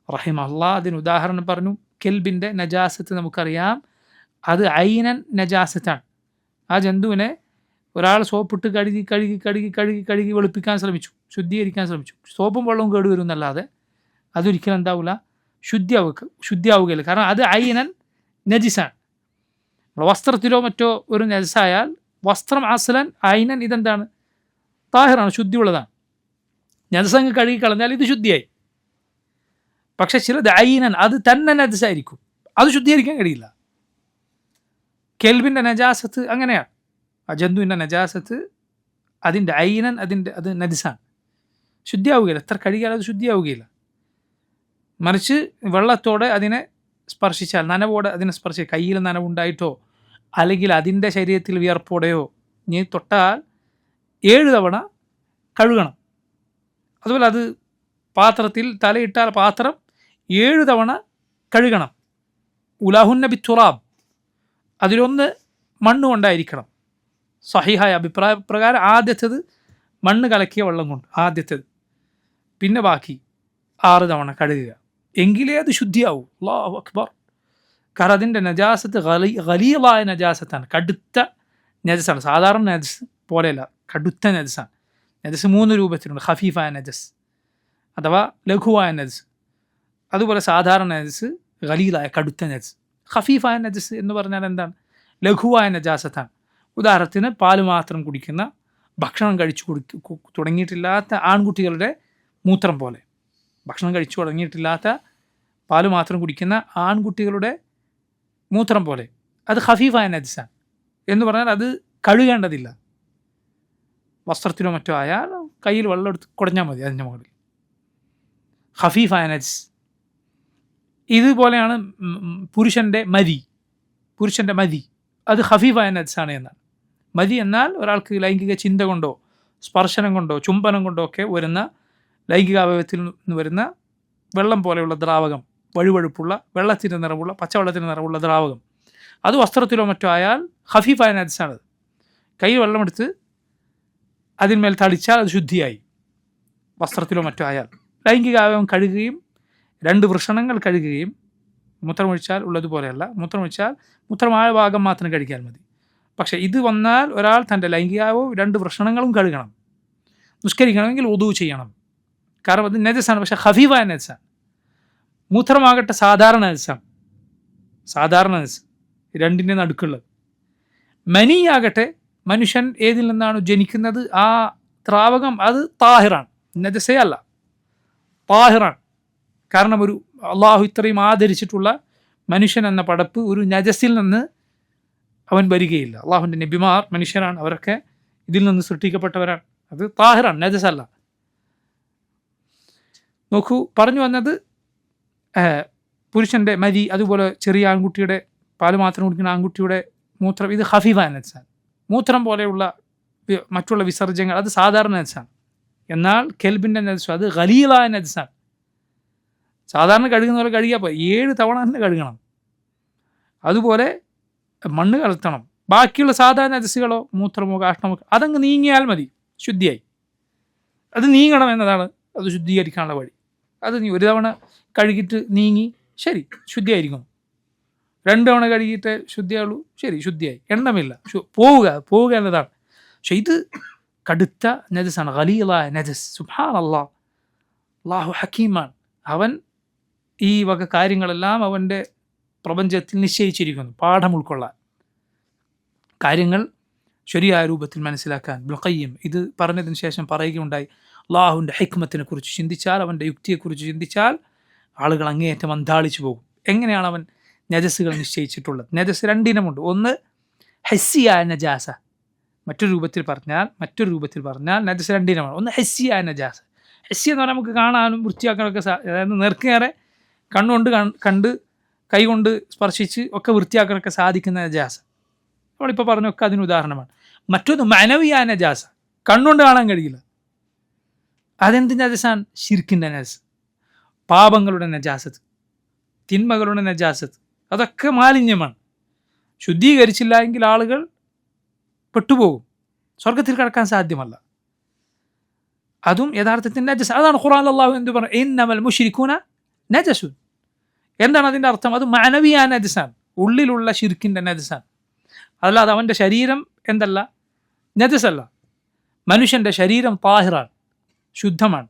റഹിമഹുല്ലാഹ് അതിന് ഉദാഹരണം പറഞ്ഞു. കെൽബിൻ്റെ നജാസത്ത് നമുക്കറിയാം, അത് ഐനൻ നജാസത്താണ്. ആ ജന്തുവിനെ ഒരാൾ സോപ്പിട്ട് കഴുകി കഴുകി കഴുകി കഴുകി കഴുകി വെളുപ്പിക്കാൻ ശ്രമിച്ചു, ശുദ്ധീകരിക്കാൻ ശ്രമിച്ചു. സോപ്പും വെള്ളവും കേടുവരും എന്നല്ലാതെ അതൊരിക്കലും എന്താവില്ല, ശുദ്ധിയാവുകയില്ല. കാരണം അത് ഐനൻ നജിസാണ്. വസ്ത്രത്തിലോ മറ്റോ ഒരു നജസായാൽ വസ്ത്രം അസ്ലൻ ഐനൻ ഇതെന്താണ്, താഹിറാണ്, ശുദ്ധിയുള്ളതാണ്. നജസങ്ങ് കഴുകി കളഞ്ഞാൽ ഇത് ശുദ്ധിയായി. പക്ഷെ ചിലത് ഐനൻ, അത് തന്നെ നജസായിരിക്കും, അത് ശുദ്ധീകരിക്കാൻ കഴിയില്ല. കെൽബിൻ്റെ നജാസത്ത് അങ്ങനെയാണ്. ആ ജന്തുവിൻ്റെ നജാസത്ത് അതിൻ്റെ ഐനൻ, അത് നജസാണ്, ശുദ്ധിയാവുകയില്ല. എത്ര കഴുകിയാൽ അത് ശുദ്ധിയാവുകയില്ല. മറിച്ച് വെള്ളത്തോടെ അതിനെ സ്പർശിച്ചാൽ, നനവോടെ അതിനെ സ്പർശിച്ചാൽ, കയ്യിൽ നനവുണ്ടായിട്ടോ അല്ലെങ്കിൽ അതിൻ്റെ ശരീരത്തിൽ വിയർപ്പോടെയോ നീ തൊട്ടാൽ 7 തവണ കഴുകണം. അതുപോലെ അത് പാത്രത്തിൽ തലയിട്ടാൽ പാത്രം 7 തവണ കഴുകണം. ഉലാഹുന്ന ബിത്തുറാബ്, അതിലൊന്ന് മണ്ണ് കൊണ്ടായിരിക്കണം. സഹിഹായ അഭിപ്രായ പ്രകാരം ആദ്യത്തേത് മണ്ണ് കലക്കിയ വെള്ളം കൊണ്ട് ആദ്യത്തേത്, പിന്നെ ബാക്കി 6 തവണ കഴുകുക. എങ്കിലേ അത് ശുദ്ധിയാവൂ. അല്ലാഹു അക്ബർ. കാരണം അതിൻ്റെ നജാസത്ത് ഖലീലായ നജാസത്താണ്, കടുത്ത നജസാണ്. സാധാരണ നജസ് പോലെയല്ല, കടുത്ത നജസാണ്. നജസ് 3 രൂപത്തിലുണ്ട്. ഖഫീഫായ നജസ് അഥവാ ലഘുവായ നജസ്, അതുപോലെ സാധാരണ നജസ്, ഖലീലായ കടുത്ത നജസ്. ഖഫീഫായ നജസ് എന്ന് പറഞ്ഞാൽ എന്താണ്? ലഘുവായ നജാസത്താണ്. ഉദാഹരണത്തിന് പാല് മാത്രം കുടിക്കുന്ന, ഭക്ഷണം കഴിച്ചു തുടങ്ങിയിട്ടില്ലാത്ത ആൺകുട്ടികളുടെ മൂത്രം പോലെ. ഭക്ഷണം കഴിച്ചു തുടങ്ങിയിട്ടില്ലാത്ത പാല് മാത്രം കുടിക്കുന്ന ആൺകുട്ടികളുടെ മൂത്രം പോലെ. അത് ഖഫീഫായ നജസാണ് എന്ന് പറഞ്ഞാൽ അത് കഴുകേണ്ടതില്ല. വസ്ത്രത്തിലോ മറ്റോ ആയാൽ കയ്യിൽ വെള്ളം എടുത്ത് കുടഞ്ഞാൽ മതി അതിൻ്റെ മുകളിൽ. ഖഫീഫായ നജസ്. ഇതുപോലെയാണ് പുരുഷൻ്റെ മതി, അത് ഖഫീഫായ നജസാണ് എന്നാണ്. മതി എന്നാൽ ഒരാൾക്ക് ലൈംഗിക ചിന്ത കൊണ്ടോ സ്പർശനം കൊണ്ടോ ചുംബനം കൊണ്ടോ ഒക്കെ വരുന്ന ലൈംഗികാവയവത്തിൽ നിന്ന് വരുന്ന വെള്ളം പോലെയുള്ള ദ്രാവകം, വഴുവഴുപ്പുള്ള വെള്ളത്തിൻ്റെ നിറവുള്ള, പച്ചവെള്ളത്തിൻ്റെ നിറവുള്ള ദ്രാവകം, അത് വസ്ത്രത്തിലോ മറ്റോ ആയാൽ ഖഫീഫായ നജസാണത്. കയ്യിൽ വെള്ളമെടുത്ത് അതിന്മേൽ തളിച്ചാൽ അത് ശുദ്ധിയായി. വസ്ത്രത്തിലോ മറ്റോ ആയാൽ ലൈംഗികാവയവം കഴുകുകയും 2 വൃഷണങ്ങൾ കഴുകുകയും, മൂത്രമൊഴിച്ചാൽ ഉള്ളതുപോലെയല്ല. മൂത്രമായ ഭാഗം മാത്രം കഴുകിയാൽ മതി. പക്ഷേ ഇത് വന്നാൽ ഒരാൾ തൻ്റെ ലൈംഗികാവയവവും 2 വൃഷണങ്ങളും കഴുകണം. നിസ്കരിക്കണമെങ്കിൽ വുദൂ ചെയ്യണം. കാരണം അത് നജസാണ്, പക്ഷേ ഖഫീഫായ നജസാണ്. മൂത്രമാകട്ടെ സാധാരണ നജസാണ്, രണ്ടിൻ്റെ നടുക്കുള്ളത്. മനിയാകട്ടെ മനുഷ്യൻ ഏതിൽ നിന്നാണ് ജനിക്കുന്നത് ആ ദ്രാവകം അത് താഹിറാണ്, നജസേ അല്ല, താഹിറാണ്. കാരണം ഒരു അള്ളാഹു ഇത്രയും ആദരിച്ചിട്ടുള്ള മനുഷ്യൻ എന്ന പടപ്പ് ഒരു നജസിൽ നിന്ന് അവൻ വരികയില്ല. അള്ളാഹുവിൻ്റെ നബിമാർ മനുഷ്യരാണ്, അവരൊക്കെ ഇതിൽ നിന്ന് സൃഷ്ടിക്കപ്പെട്ടവരാണ്. അത് താഹിറാണ്, നജസല്ല. നോക്കൂ, പറഞ്ഞു വന്നത് പുരുഷൻ്റെ മതി, അതുപോലെ ചെറിയ ആൺകുട്ടിയുടെ പാല് മാത്രം കുടിക്കുന്ന ആൺകുട്ടിയുടെ മൂത്രം, ഇത് ഖഫീഫായ നജസാണ്. മൂത്രം പോലെയുള്ള മറ്റുള്ള വിസർജ്യങ്ങൾ അത് സാധാരണ നജസാണ്. എന്നാൽ കെൽബിൻ്റെ നജസ് അത് ഖലീലായ നജസാണ്, സാധാരണ കഴുകുന്ന പോലെ കഴുകിയാൽ പോയി, 7 തവണ തന്നെ കഴുകണം. അതുപോലെ മണ്ണ് കലർത്തണം. ബാക്കിയുള്ള സാധാരണ നജസ്സുകളോ മൂത്രമോ കാഷ്ടമോ അതങ്ങ് നീങ്ങിയാൽ മതി, ശുദ്ധിയായി. അത് നീങ്ങണം എന്നതാണ് അത് ശുദ്ധീകരിക്കാനുള്ള വഴി. അത് നീ ഒരു തവണ കഴുകിയിട്ട് നീങ്ങി, ശരി, ശുദ്ധിയായിരിക്കും. 2 തവണ കഴുകിയിട്ട് ശുദ്ധിയാവുള്ളൂ, ശരി, ശുദ്ധിയായി. എണ്ണമില്ല, പോവുക എന്നതാണ്. പക്ഷെ ഇത് കടുത്ത നജസാണ്, ഖലീലായ നജസ്. സുബ്ഹാനല്ലാഹ്, അല്ലാഹു ഹക്കീമാണ്. അവൻ ഈ വക കാര്യങ്ങളെല്ലാം അവൻ്റെ പ്രപഞ്ചത്തിൽ നിശ്ചയിച്ചിരിക്കുന്നു, പാഠം ഉൾക്കൊള്ളാൻ, കാര്യങ്ങൾ ശരിയായ രൂപത്തിൽ മനസ്സിലാക്കാൻ. ഇബ്നുൽ ഖയ്യിം ഇത് പറഞ്ഞതിന് ശേഷം പറയുകയുണ്ടായി, അള്ളാഹുവിൻ്റെ ഹിക്മത്തിനെ കുറിച്ച് ചിന്തിച്ചാൽ, അവൻ്റെ യുക്തിയെക്കുറിച്ച് ചിന്തിച്ചാൽ ആളുകൾ അങ്ങേയറ്റം അന്താളിച്ചു പോകും. എങ്ങനെയാണ് അവൻ നജസ്സുകൾ നിശ്ചയിച്ചിട്ടുള്ളത്? നജസ് 2 ഇനമുണ്ട്. ഒന്ന് ഹസ്സിയായ നജാസ, മറ്റൊരു രൂപത്തിൽ പറഞ്ഞാൽ നജസ് 2 ഇനമാണ്. ഒന്ന് ഹസ്സിയായ നജാസ. ഹസ്സി എന്ന് പറഞ്ഞാൽ നമുക്ക് കാണാനും വൃത്തിയാക്കാനൊക്കെ അതായത് നേർക്കേറെ കണ്ണുകൊണ്ട് കണ്ട് കൈകൊണ്ട് സ്പർശിച്ച് ഒക്കെ വൃത്തിയാക്കാനൊക്കെ സാധിക്കുന്ന നജാസ, നമ്മളിപ്പോൾ പറഞ്ഞൊക്കെ അതിന് ഉദാഹരണമാണ്. മറ്റൊന്ന് മഅനവിയായ നജാസ, കണ്ണുകൊണ്ട് കാണാൻ കഴിയില്ല. അതെന്ത് നജസാണ്? ശിർക്കിൻ്റെ നജസ്, പാപങ്ങളുടെ നജാസത്ത്, തിന്മകളുടെ നജാസത്ത്, അതൊക്കെ മാലിന്യമാണ്. ശുദ്ധീകരിച്ചില്ല എങ്കിൽ ആളുകൾ പെട്ടുപോകും, സ്വർഗത്തിൽ കടക്കാൻ സാധ്യമല്ല. അതും യഥാർത്ഥത്തിൽ നജസ്. അതാണ് ഖുർആനിൽ അല്ലാഹു എന്ത് പറഞ്ഞു? ഇന്നമൽ മുശ്രികൂന നജസുൻ. എന്താണ് അതിൻ്റെ അർത്ഥം? അത് മഅനവിയായ നജസാണ്, ഉള്ളിലുള്ള ശിർക്കിൻ്റെ നജസാണ്. അതല്ലാതെ അവൻ്റെ ശരീരം എന്തല്ല, നജസല്ല. മനുഷ്യൻ്റെ ശരീരം താഹിറാണ്, ശുദ്ധമാണ്,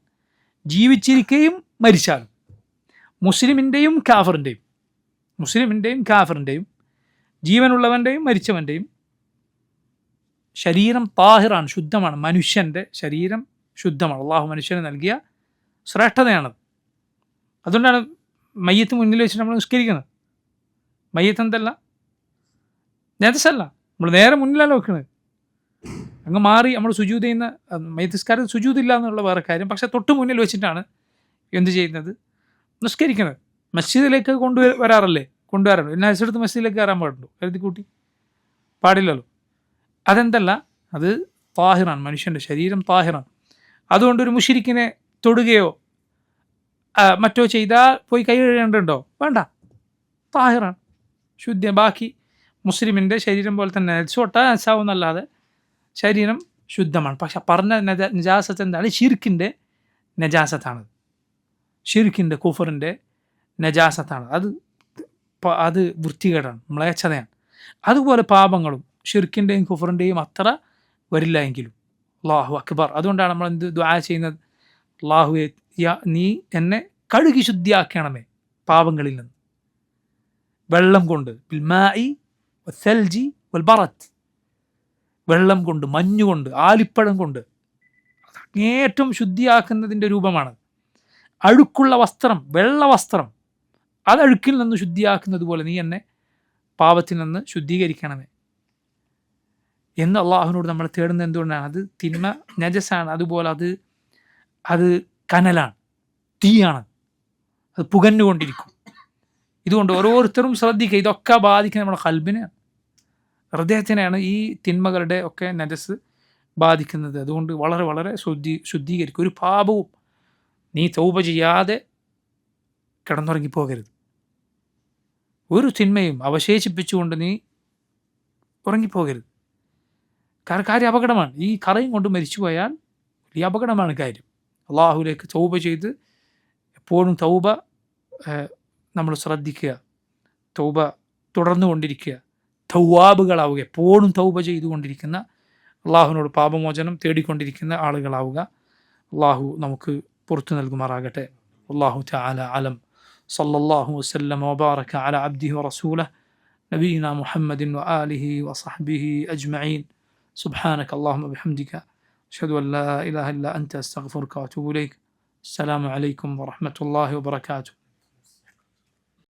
ജീവിച്ചിരിക്കുകയും മരിച്ചാലും. മുസ്ലിമിൻ്റെയും കാഫറിൻ്റെയും ജീവനുള്ളവൻ്റെയും മരിച്ചവൻ്റെയും ശരീരം താഹിറാണ്, ശുദ്ധമാണ്. മനുഷ്യൻ്റെ ശരീരം ശുദ്ധമാണ്. അള്ളാഹു മനുഷ്യന് നൽകിയ ശ്രേഷ്ഠതയാണത്. അതുകൊണ്ടാണ് മയ്യത്ത് മുന്നിൽ വെച്ചിട്ട് നമ്മൾ നിസ്കരിക്കുന്നത്. മയ്യത്ത് എന്തല്ല, നജസല്ല, നമ്മൾ നേരെ മുന്നിലല്ല വെക്കുന്നത്. അങ്ങ് മാറി നമ്മൾ സുജൂദ് ചെയ്യുന്ന മയ്യത്ത് നിസ്കാരത്തിൽ സുജൂദില്ല എന്നുള്ള വേറെ കാര്യം. പക്ഷെ തൊട്ട് മുന്നിൽ വെച്ചിട്ടാണ് എന്ത് ചെയ്യുന്നത്? നിസ്കരിക്കുന്നത്. മസ്ജിദിലേക്ക് കൊണ്ടുവരാറുണ്ട്. പിന്നെ നജസെടുത്ത് മസ്ജിദിലേക്ക് കയറാൻ പാടുണ്ടോ? എഴുതി കൂട്ടി പാടില്ലല്ലോ. അതെന്തല്ല, അത് താഹിറാണ്, മനുഷ്യൻ്റെ ശരീരം താഹിറാണ്. അതുകൊണ്ടൊരു മുശ്രിക്കിനെ തൊടുകയോ മറ്റോ ചെയ്താൽ പോയി കൈ കഴുകേണ്ടതുണ്ടോ? വേണ്ട, താഹിറാണ്, ശുദ്ധ. ബാക്കി മുസ്ലിമിൻ്റെ ശരീരം പോലെ തന്നെ നജസാവുന്നല്ലാതെ ശരീരം ശുദ്ധമാണ്. പക്ഷെ പറഞ്ഞ നജാസത്ത് എന്താണ്? ഷിർക്കിൻ്റെ നജാസത്താണ്, ഷിർക്കിൻ്റെ കുഫറിൻ്റെ നജാസത്താണ്. അത് വൃത്തികേടാണ്, മ്ലേച്ഛതയാണ്. അതുപോലെ പാപങ്ങളും ഷിർക്കിൻ്റെയും കുഫറിൻ്റെയും അത്ര വരില്ല എങ്കിലും അല്ലാഹു അക്ബർ. അതുകൊണ്ടാണ് നമ്മൾ എന്ത് ദുആ ചെയ്യുന്നത്? അല്ലാഹുവേ, നീ എന്നെ കഴുകി ശുദ്ധിയാക്കണമേ പാപങ്ങളിൽ നിന്ന്, വെള്ളം കൊണ്ട്, ബിൽമാഇ വസ്സൽജി വൽബറദ്, വെള്ളം കൊണ്ട്, മഞ്ഞുകൊണ്ട്, ആലിപ്പഴം കൊണ്ട്, അങ്ങേറ്റം ശുദ്ധിയാക്കുന്നതിൻ്റെ രൂപമാണ്. അഴുക്കുള്ള വസ്ത്രം, വെള്ള വസ്ത്രം, അത് അഴുക്കിൽ നിന്ന് ശുദ്ധിയാക്കുന്നത് പോലെ നീ എന്നെ പാപത്തിൽ നിന്ന് ശുദ്ധീകരിക്കണമേ എന്ന് അള്ളാഹുവിനോട് നമ്മൾ തേടുന്നത്. എന്തുകൊണ്ടാണ്? അത് തിന്മ നജസാണ്. അതുപോലെ അത് കനലാണ്, തീയാണ്, അത് പുകഞ്ഞുകൊണ്ടിരിക്കും. ഇതുകൊണ്ട് ഓരോരുത്തരും ശ്രദ്ധിക്കുക, ഇതൊക്കെ ബാധിക്കുന്നത് നമ്മുടെ ഖൽബിനെയാണ്, ഹൃദയത്തിനെയാണ് ഈ തിന്മകളുടെ ഒക്കെ നജസ് ബാധിക്കുന്നത്. അതുകൊണ്ട് വളരെ വളരെ ശുദ്ധീകരിക്കും. ഒരു പാപവും നീ തൗബ ചെയ്യാതെ കിടന്നുറങ്ങിപ്പോകരുത്. ഒരു തിന്മയും അവശേഷിപ്പിച്ചുകൊണ്ട് നീ ഉറങ്ങിപ്പോകരുത്. കാര്യം അപകടമാണ്. ഈ കറയും കൊണ്ട് മരിച്ചുപോയാൽ വലിയ അപകടമാണ് കാര്യം. അള്ളാഹുലേക്ക് തൗബ ചെയ്ത് എപ്പോഴും തൗബ നമ്മൾ ശ്രദ്ധിക്കുക, തൗബ തുടർന്നുകൊണ്ടിരിക്കുക, തൗവാബുകളാവുക, എപ്പോഴും തൗബ ചെയ്തുകൊണ്ടിരിക്കുന്ന, അള്ളാഹുവിനോട് പാപമോചനം തേടിക്കൊണ്ടിരിക്കുന്ന ആളുകളാവുക. അള്ളാഹു നമുക്ക് പുറത്തു നൽകുമാറാകട്ടെ. അല്ലാഹു തആല അലം. സല്ലല്ലാഹു വസല്ലമ വബാറക അലാ അബ്ദിഹി വറസൂലിഹി നബിയിനാ മുഹമ്മദിൻ വആലിഹി വസഹ്ബിഹി അജ്മഈൻ. സുബ്ഹാനക അല്ലാഹുമ്മ ബിഹംദിക അഷ്ഹദു അൻ ലാ ഇലാഹ ഇല്ലാ അൻത അസ്തഗ്ഫിറുക വഅതൂബു ഇലൈക്. അസ്സലാമു അലൈക്കും വറഹ്മത്തുള്ളാഹി വബറകാതുഹു.